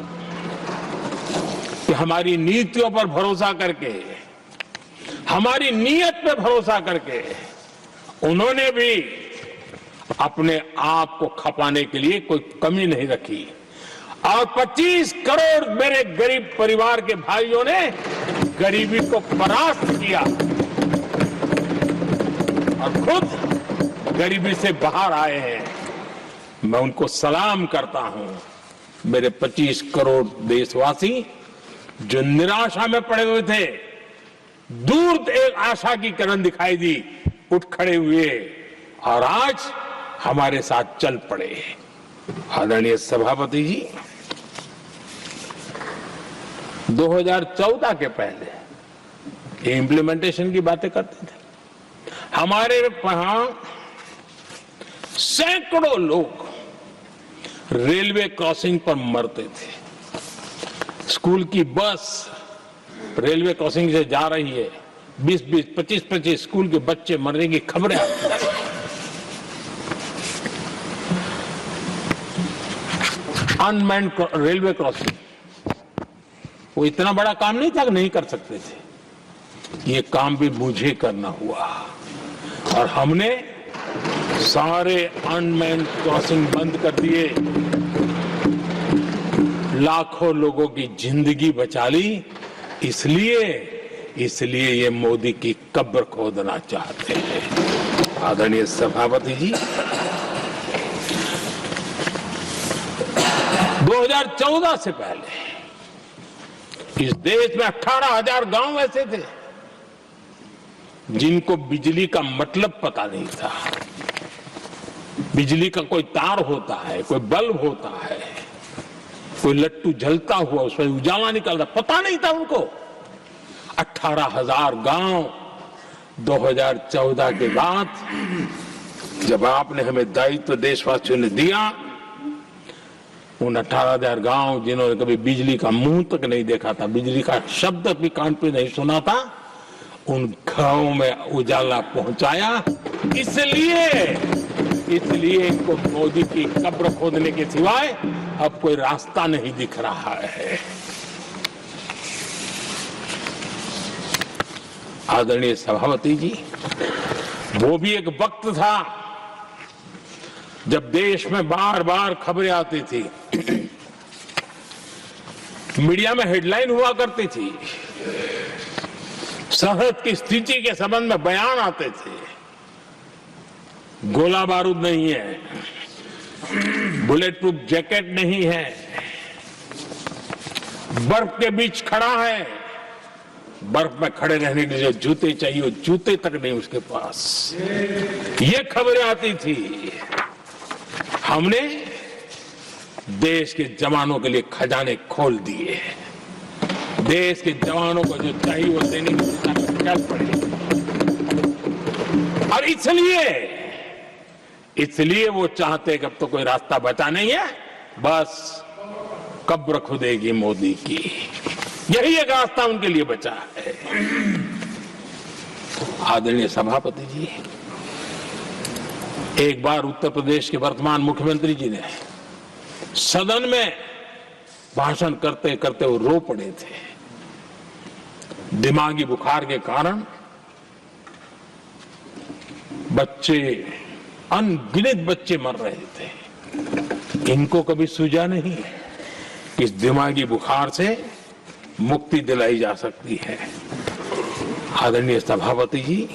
कि हमारी नीतियों पर भरोसा करके, हमारी नीयत पे भरोसा करके उन्होंने भी अपने आप को खपाने के लिए कोई कमी नहीं रखी। और 25 करोड़ मेरे गरीब परिवार के भाइयों ने गरीबी को परास्त किया और खुद गरीबी से बाहर आए हैं। मैं उनको सलाम करता हूं। मेरे 25 करोड़ देशवासी जो निराशा में पड़े हुए थे, दूर एक आशा की किरण दिखाई दी, उठ खड़े हुए और आज हमारे साथ चल पड़े। आदरणीय सभापति जी, 2014 के पहले इम्प्लीमेंटेशन की बातें करते थे। हमारे यहां सैकड़ों लोग रेलवे क्रॉसिंग पर मरते थे। स्कूल की बस रेलवे क्रॉसिंग से जा रही है, 20-20, 25-25 स्कूल के बच्चे मरने की खबरें आती हैं। अनमैन्ड रेलवे क्रॉसिंग, वो इतना बड़ा काम नहीं था कि नहीं कर सकते थे। ये काम भी मुझे करना हुआ और हमने सारे अनमैन्ड क्रॉसिंग बंद कर दिए, लाखों लोगों की जिंदगी बचा ली। इसलिए ये मोदी की कब्र खोदना चाहते हैं। आदरणीय सभापति जी, 2014 से पहले इस देश में 18,000 गांव ऐसे थे जिनको बिजली का मतलब पता नहीं था। बिजली का कोई तार होता है, कोई बल्ब होता है, कोई लट्टू जलता हुआ उसमें उजाला निकलता, पता नहीं था उनको। 18,000 गांव 2014 के बाद जब आपने हमें दायित्व देशवासियों ने दिया, उन 18,000 गांव जिन्होंने कभी बिजली का मुंह तक नहीं देखा था, बिजली का शब्द भी कान पे नहीं सुना था, उन गांवों में उजाला पहुंचाया। इसलिए इनको मोदी की कब्र खोदने के सिवाय अब कोई रास्ता नहीं दिख रहा है। आदरणीय सभापति जी, वो भी एक वक्त था जब देश में बार बार खबरें आती थी, मीडिया में हेडलाइन हुआ करती थी, सरहद की स्थिति के संबंध में बयान आते थे। गोला बारूद नहीं है, बुलेट प्रूफ जैकेट नहीं है, बर्फ के बीच खड़ा है, बर्फ में खड़े रहने के लिए जो जूते चाहिए वो जूते तक नहीं उसके पास, ये खबरें आती थी। हमने देश के जवानों के लिए खजाने खोल दिए, देश के जवानों को जो चाहिए वो देने की चल पड़े। और इसलिए वो चाहते कि अब तो कोई रास्ता बचा नहीं है, बस कब्र खुदेगी मोदी की, यही एक रास्ता उनके लिए बचा है। आदरणीय सभापति जी, एक बार उत्तर प्रदेश के वर्तमान मुख्यमंत्री जी ने सदन में भाषण करते करते वो रो पड़े थे। दिमागी बुखार के कारण बच्चे, अनगिनत बच्चे मर रहे थे। इनको कभी सूझा नहीं कि इस दिमागी बुखार से मुक्ति दिलाई जा सकती है। आदरणीय सभापति जी,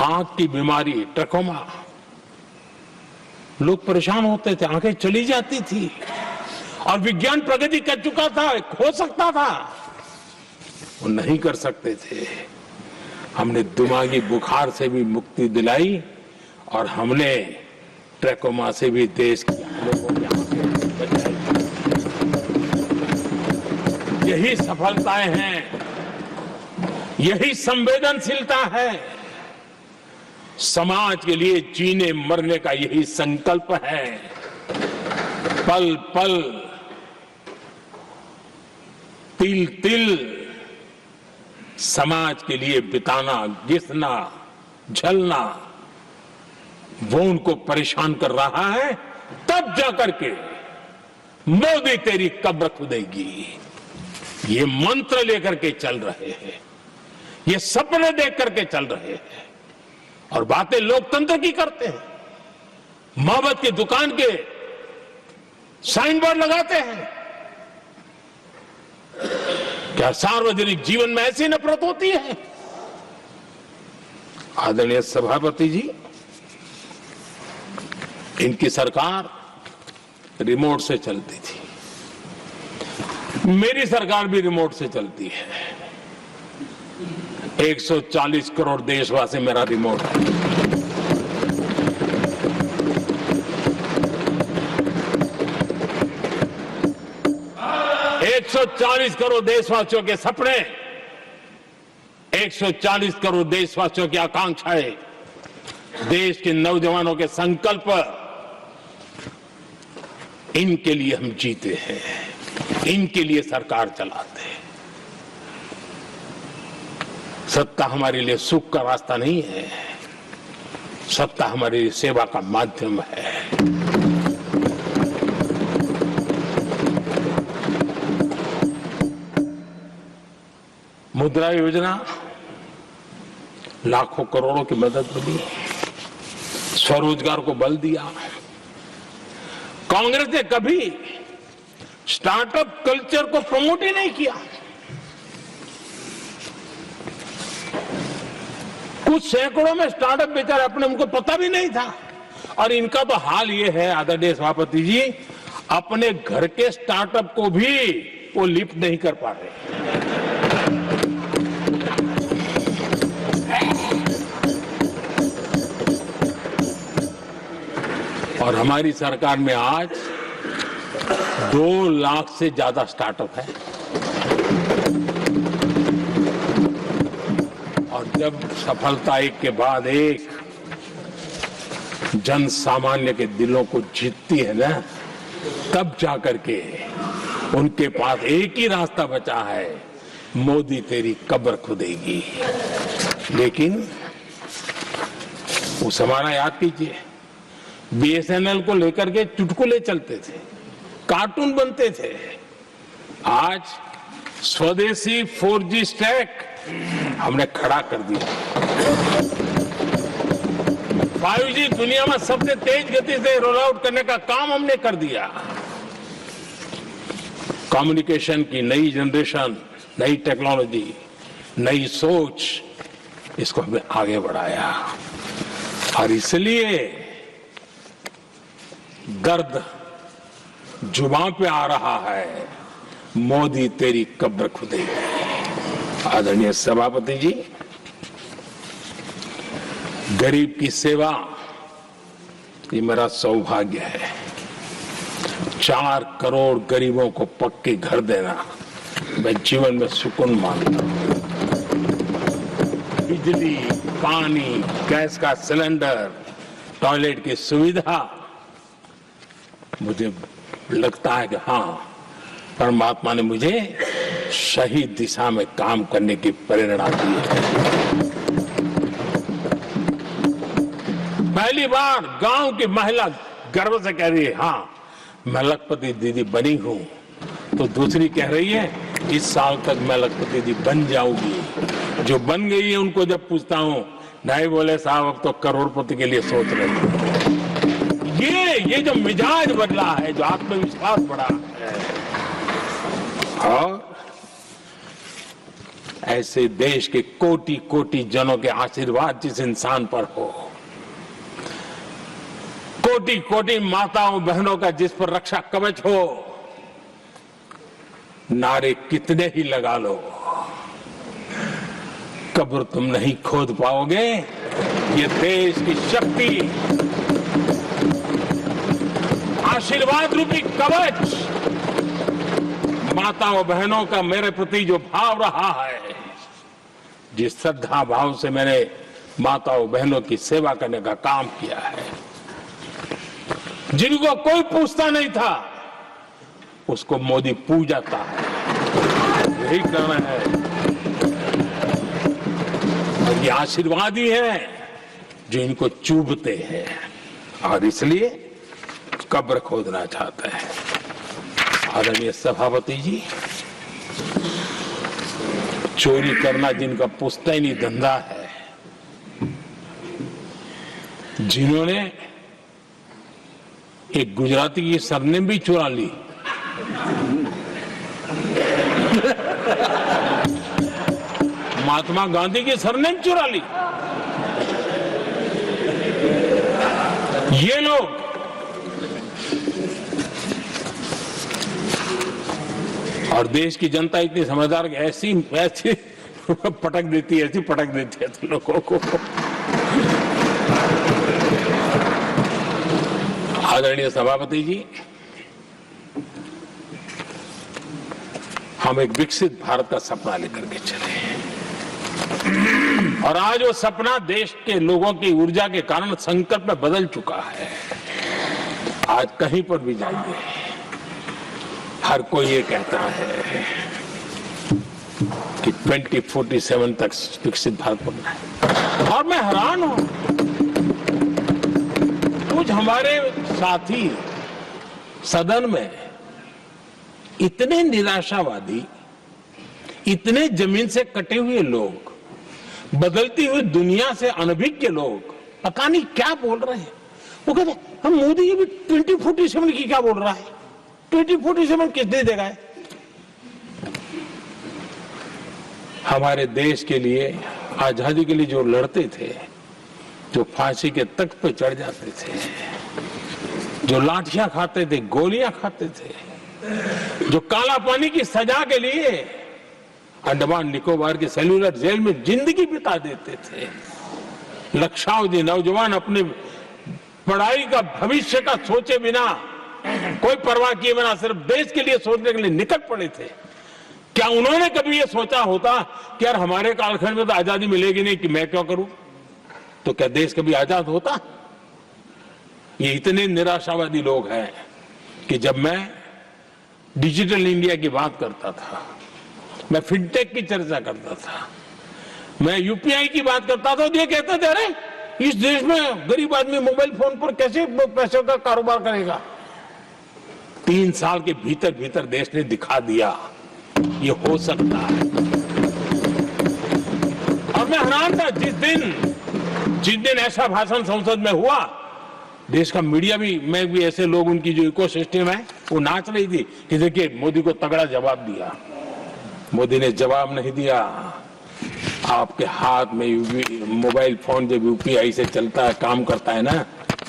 आंख की बीमारी ट्रकोमा, लोग परेशान होते थे, आंखें चली जाती थी और विज्ञान प्रगति कर चुका था, हो सकता था, वो नहीं कर सकते थे। हमने दिमागी बुखार से भी मुक्ति दिलाई और हमने ट्रकोमा से भी देश के लोगों की आंखें बचाई। यही सफलताएं हैं, यही संवेदनशीलता है, समाज के लिए जीने मरने का यही संकल्प है। पल पल, तिल तिल समाज के लिए बिताना, घिसना, झलना, वो उनको परेशान कर रहा है। तब जाकर के मोदी तेरी कब्र खुदेगी, ये मंत्र लेकर के चल रहे हैं, ये सपने देख करके चल रहे हैं और बातें लोकतंत्र की करते हैं। मोहब्बत की दुकान के साइन बोर्ड लगाते हैं। क्या सार्वजनिक जीवन में ऐसी नफरत होती है? आदरणीय सभापति जी, इनकी सरकार रिमोट से चलती थी, मेरी सरकार भी रिमोट से चलती है। 140 करोड़ देशवासी मेरा रिमोट है। एक 140 करोड़ देशवासियों के सपने, 140 करोड़ देशवासियों की आकांक्षाएं, देश के नौजवानों के संकल्प, इनके लिए हम जीते हैं, इनके लिए सरकार चलाते हैं। सत्ता हमारे लिए सुख का रास्ता नहीं है, सत्ता हमारे लिए सेवा का माध्यम है। मुद्रा योजना, लाखों करोड़ों की मदद मिली, स्वरोजगार को बल दिया। कांग्रेस ने कभी स्टार्टअप कल्चर को प्रमोट ही नहीं किया। कुछ सैकड़ों में स्टार्टअप बेचारे अपने, उनको पता भी नहीं था। और इनका तो हाल ये है आदरणीय सभापति जी, अपने घर के स्टार्टअप को भी वो लिफ्ट नहीं कर पा रहे। और हमारी सरकार में आज 2 लाख से ज्यादा स्टार्टअप है। और जब सफलता एक के बाद एक जन सामान्य के दिलों को जीतती है ना, तब जाकर के उनके पास एक ही रास्ता बचा है, मोदी तेरी कब्र खुदेगी। लेकिन उस जमाना याद कीजिए, बीएसएनएल को लेकर के चुटकुले चलते थे, कार्टून बनते थे। आज स्वदेशी 4G स्टैक हमने खड़ा कर दिया। 5G दुनिया में सबसे तेज गति से रोल आउट करने का काम हमने कर दिया। कम्युनिकेशन की नई जनरेशन, नई टेक्नोलॉजी, नई सोच, इसको हमने आगे बढ़ाया। और इसलिए गर्द जुबान पे आ रहा है, मोदी तेरी कब्र खुदेगी। आदरणीय सभापति जी, गरीब की सेवा ये मेरा सौभाग्य है। 4 करोड़ गरीबों को पक्के घर देना मैं जीवन में सुकून मानता हूं। बिजली, पानी, गैस का सिलेंडर, टॉयलेट की सुविधा, मुझे लगता है कि हाँ, परमात्मा ने मुझे सही दिशा में काम करने की प्रेरणा दी है। पहली बार गांव की महिला गर्व से कह रही है, हाँ मैं लखपति दीदी बनी हूं, तो दूसरी कह रही है इस साल तक मैं लखपति दीदी बन जाऊंगी। जो बन गई है उनको जब पूछता हूं, नहीं बोले साहब अब तो करोड़पति के लिए सोच रहे हैं। ये जो मिजाज बदला है, जो आत्मविश्वास बढ़ा है, और ऐसे देश के कोटि कोटि जनों के आशीर्वाद जिस इंसान पर हो, कोटि कोटि माताओं बहनों का जिस पर रक्षा कवच हो, नारे कितने ही लगा लो, कब्र तुम नहीं खोद पाओगे। ये देश की शक्ति, आशीर्वाद रूपी कवच, माताओं बहनों का मेरे प्रति जो भाव रहा है, जिस श्रद्धा भाव से मैंने माताओं बहनों की सेवा करने का काम किया है, जिनको कोई पूछता नहीं था उसको मोदी पूजाता है। यही करना है, और ये आशीर्वाद ही है जो इनको चूबते हैं, और इसलिए कब्र खोदना चाहता है। आदरणीय सभापति जी, चोरी करना जिनका पुश्तैनी धंधा है, जिन्होंने एक गुजराती की सरनेम भी चुरा ली, महात्मा गांधी की सरनेम चुरा ली, ये लोग और देश की जनता इतनी समझदार ऐसी ऐसी पटक देती है, ऐसी पटक देती है तो लोगों को। आदरणीय सभापति जी, हम एक विकसित भारत का सपना लेकर के चले हैं, और आज वो सपना देश के लोगों की ऊर्जा के कारण संकल्प में बदल चुका है। आज कहीं पर भी जाइए, हर कोई ये कहता है कि 2047 तक विकसित भारत बनना है, और मैं हैरान हूं, कुछ हमारे साथी सदन में इतने निराशावादी, इतने जमीन से कटे हुए लोग, बदलती हुई दुनिया से अनभिज्ञ लोग पता नहीं क्या बोल रहे हैं। वो कहते हैं हम मोदी ये भी 2047 की क्या बोल रहा है, 2047 किसने देगा है? हमारे देश के लिए, आजादी के लिए जो लड़ते थे, जो फांसी के तख्त पर चढ़ जाते थे, जो लाठियां खाते थे, गोलियां खाते थे, जो काला पानी की सजा के लिए अंडमान निकोबार के सेल्यूलर जेल में जिंदगी बिता देते थे, लक्षावधि नौजवान अपने पढ़ाई का भविष्य का सोचे बिना, कोई परवाह किए बिना सिर्फ देश के लिए सोचने के लिए निकल पड़े थे। क्या उन्होंने कभी ये सोचा होता कि यार हमारे कालखंड में तो आजादी मिलेगी नहीं, कि मैं क्यों करूं? तो क्या देश कभी आजाद होता? ये इतने निराशावादी लोग हैं, कि जब मैं डिजिटल इंडिया की बात करता था, मैं फिनटेक की चर्चा करता था, मैं यूपीआई की बात करता था, तो ये कहते थे अरे इस देश में गरीब आदमी मोबाइल फोन पर कैसे पैसों का कारोबार करेगा। 3 साल के भीतर भीतर देश ने दिखा दिया ये हो सकता है। और मैं हैरान था जिस दिन ऐसा भाषण संसद में हुआ, देश का मीडिया भी, मैं भी, ऐसे लोग, उनकी जो इकोसिस्टम है वो नाच रही थी कि देखिए मोदी को तगड़ा जवाब दिया। मोदी ने जवाब नहीं दिया। आपके हाथ में मोबाइल फोन जब यूपीआई से चलता है, काम करता है ना,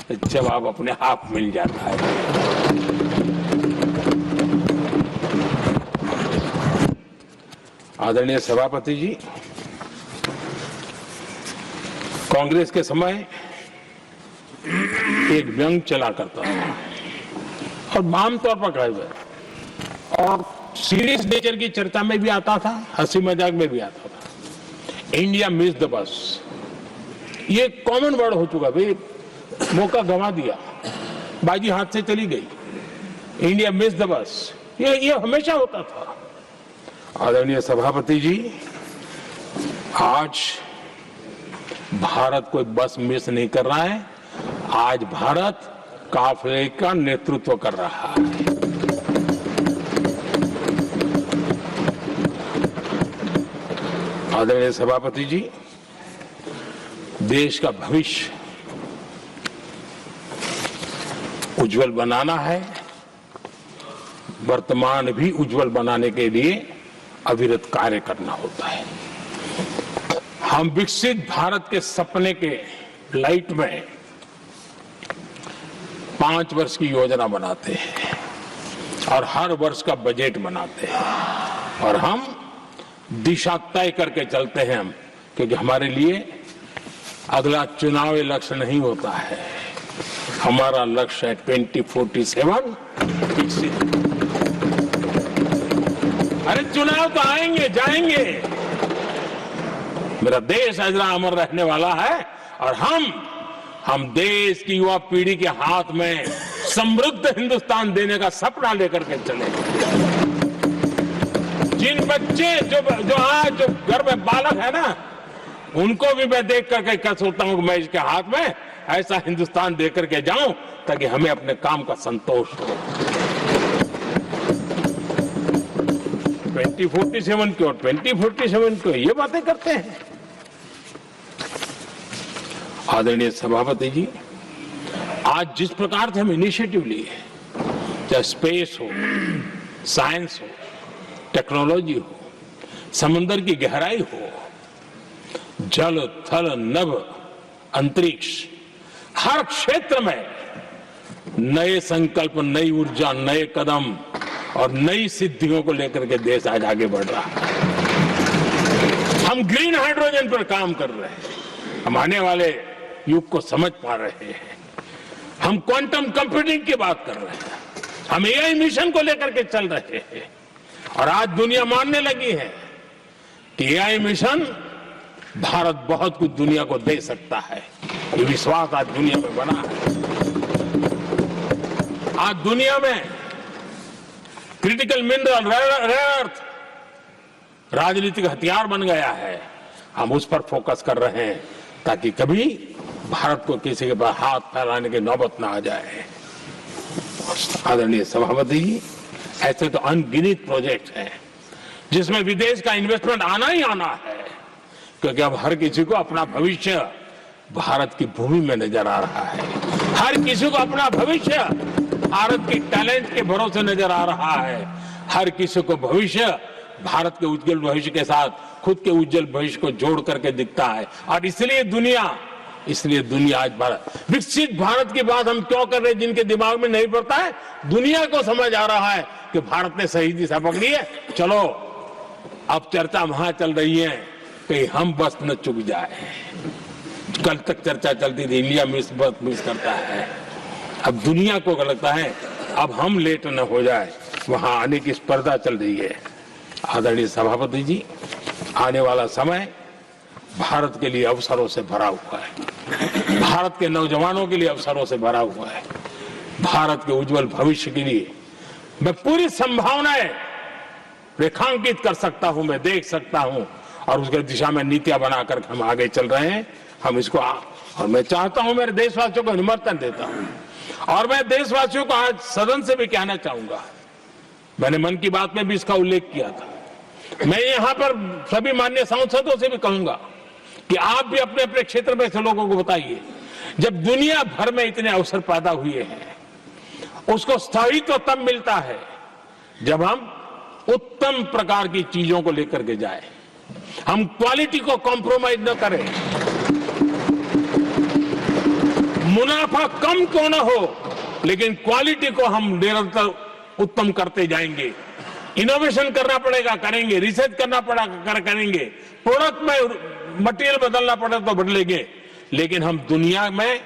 तो जवाब अपने आप मिल जाता है। आदरणीय सभापति जी, कांग्रेस के समय एक व्यंग चला करता था और आमतौर पर कहा हुआ और सीरियस नेचर की चर्चा में भी आता था, हंसी मजाक में भी आता था। इंडिया मिस द बस, ये कॉमन वर्ड हो चुका भाई, मौका गंवा दिया, बाजी हाथ से चली गई। इंडिया मिस द बस, ये हमेशा होता था। आदरणीय सभापति जी, आज भारत कोई बस मिस नहीं कर रहा है, आज भारत काफिले का नेतृत्व कर रहा है। आदरणीय सभापति जी, देश का भविष्य उज्जवल बनाना है, वर्तमान भी उज्जवल बनाने के लिए अविरत कार्य करना होता है। हम विकसित भारत के सपने के लाइट में 5 वर्ष की योजना बनाते हैं और हर वर्ष का बजट बनाते हैं और हम दिशा तय करके चलते हैं, क्योंकि हमारे लिए अगला चुनावी लक्ष्य नहीं होता है, हमारा लक्ष्य है 2047 विकसित। अरे चुनाव तो आएंगे जाएंगे, मेरा देश अजरा अमर रहने वाला है और हम देश की युवा पीढ़ी के हाथ में समृद्ध हिंदुस्तान देने का सपना लेकर के चलेंगे। जिन बच्चे जो आज जो घर में बालक है ना, उनको भी मैं देख करके सोचता हूं कि मैं इसके हाथ में ऐसा हिंदुस्तान दे करके जाऊं ताकि हमें अपने काम का संतोष हो। 2047 क्यों, 2047 क्यों, ये बातें करते हैं। आदरणीय सभापति जी, आज जिस प्रकार से हम इनिशिएटिव लिए, चाहे स्पेस हो, साइंस हो, टेक्नोलॉजी हो, समंदर की गहराई हो, जल, थल, नभ, अंतरिक्ष, हर क्षेत्र में नए संकल्प, नई ऊर्जा, नए कदम और नई सिद्धियों को लेकर के देश आज आगे बढ़ रहा है। हम ग्रीन हाइड्रोजन पर काम कर रहे हैं, हम आने वाले युग को समझ पा रहे हैं। हम क्वांटम कंप्यूटिंग की बात कर रहे हैं, हम एआई मिशन को लेकर के चल रहे हैं और आज दुनिया मानने लगी है कि एआई मिशन भारत बहुत कुछ दुनिया को दे सकता है। ये विश्वास आज दुनिया में बना है। आज दुनिया में क्रिटिकल मिनरल, रेयर अर्थ राजनीतिक हथियार बन गया है। हम उस पर फोकस कर रहे हैं ताकि कभी भारत को किसी के पास हाथ फैलाने की नौबत ना आ जाए। आदरणीय सभापति जी, ऐसे तो अनगिनत प्रोजेक्ट हैं जिसमें विदेश का इन्वेस्टमेंट आना ही आना है, क्योंकि अब हर किसी को अपना भविष्य भारत की भूमि में नजर आ रहा है। हर किसी को अपना भविष्य भारत की टैलेंट के भरोसे नजर आ रहा है। हर किसी को भविष्य भारत के उज्जवल भविष्य के साथ खुद के उज्जवल भविष्य को जोड़ करके दिखता है। और इसलिए दुनिया आज भारत, विकसित भारत की बात हम क्यों कर रहे हैं, जिनके दिमाग में नहीं पड़ता है, दुनिया को समझ आ रहा है कि भारत ने सही दिशा पकड़ी है। चलो अब चर्चा वहां चल रही है कहीं हम बस न चुक जाए। कल तक चर्चा चलती थी इंडिया मिस करता है, अब दुनिया को लगता है अब हम लेट न हो जाए, वहां आने की स्पर्धा चल रही है। आदरणीय सभापति जी, आने वाला समय भारत के लिए अवसरों से भरा हुआ है, भारत के नौजवानों के लिए अवसरों से भरा हुआ है, भारत के उज्जवल भविष्य के लिए मैं पूरी संभावनाएं रेखांकित कर सकता हूं, मैं देख सकता हूं और उसके दिशा में नीतियां बनाकर हम आगे चल रहे हैं। हम इसको और मैं चाहता हूं, मेरे देशवासियों को निमंत्रण देता हूं और मैं देशवासियों को आज सदन से भी कहना चाहूंगा, मैंने मन की बात में भी इसका उल्लेख किया था, मैं यहां पर सभी माननीय सांसदों से भी कहूंगा कि आप भी अपने अपने क्षेत्र में से लोगों को बताइए, जब दुनिया भर में इतने अवसर पैदा हुए हैं, उसको स्थायित्व तब मिलता है जब हम उत्तम प्रकार की चीजों को लेकर के जाए, हम क्वालिटी को कॉम्प्रोमाइज न करें, मुनाफा कम क्यों न हो लेकिन क्वालिटी को हम निरंतर उत्तम करते जाएंगे। इनोवेशन करना पड़ेगा, करेंगे, रिसर्च करना पड़ेगा, करेंगे, प्रोडक्ट में मटेरियल बदलना पड़े तो बदलेंगे, लेकिन हम दुनिया में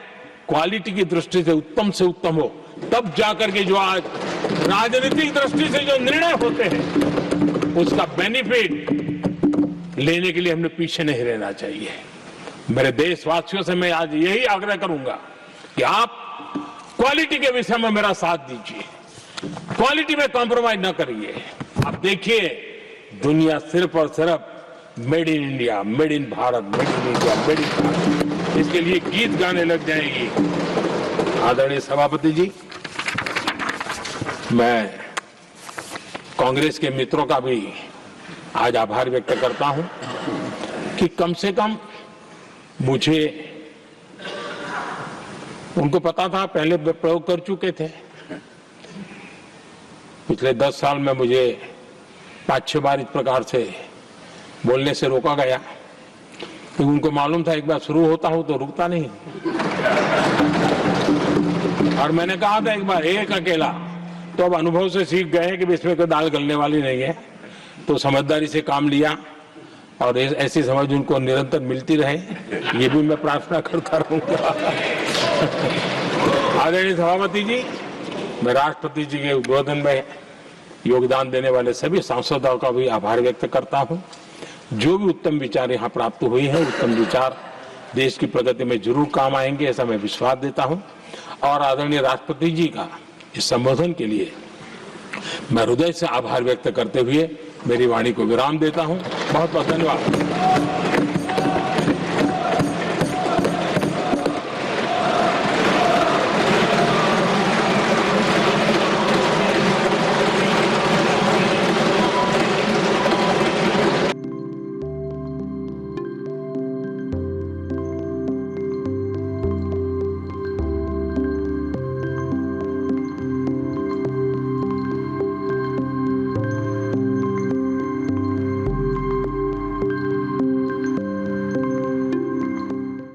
क्वालिटी की दृष्टि से उत्तम हो, तब जाकर के जो आज राजनीतिक दृष्टि से जो निर्णय होते हैं उसका बेनिफिट लेने के लिए हमने पीछे नहीं रहना चाहिए। मेरे देशवासियों से मैं आज यही आग्रह करूंगा कि आप क्वालिटी के विषय में मेरा साथ दीजिए, क्वालिटी में कॉम्प्रोमाइज न करिए। आप देखिए, दुनिया सिर्फ और सिर्फ made in India, made in Bharat, made in India, made in Bharat, इसके लिए गीत गाने लग जाएगी। आदरणीय सभापति जी, मैं कांग्रेस के मित्रों का भी आज आभार व्यक्त करता हूं कि कम से कम मुझे, उनको पता था, पहले प्रयोग कर चुके थे, पिछले 10 साल में मुझे 5-6 बार इस प्रकार से बोलने से रोका गया, क्योंकि उनको मालूम था एक बार शुरू होता हूं तो रुकता नहीं। और मैंने कहा था एक बार, एक अकेला, तो अब अनुभव से सीख गए हैं कि इसमें कोई दाल गलने वाली नहीं है, तो समझदारी से काम लिया और ऐसी समझ उनको निरंतर मिलती रहे, ये भी मैं प्रार्थना करता रहूंगा। आदरणीय सभापति जी, मैं राष्ट्रपति जी के उद्बोधन में योगदान देने वाले सभी सांसदों का भी आभार व्यक्त करता हूं। जो भी उत्तम विचार यहाँ प्राप्त हुए हैं, उत्तम विचार देश की प्रगति में जरूर काम आएंगे, ऐसा मैं विश्वास देता हूं। और आदरणीय राष्ट्रपति जी का इस संबोधन के लिए मैं हृदय से आभार व्यक्त करते हुए मेरी वाणी को विराम देता हूं। बहुत बहुत धन्यवाद।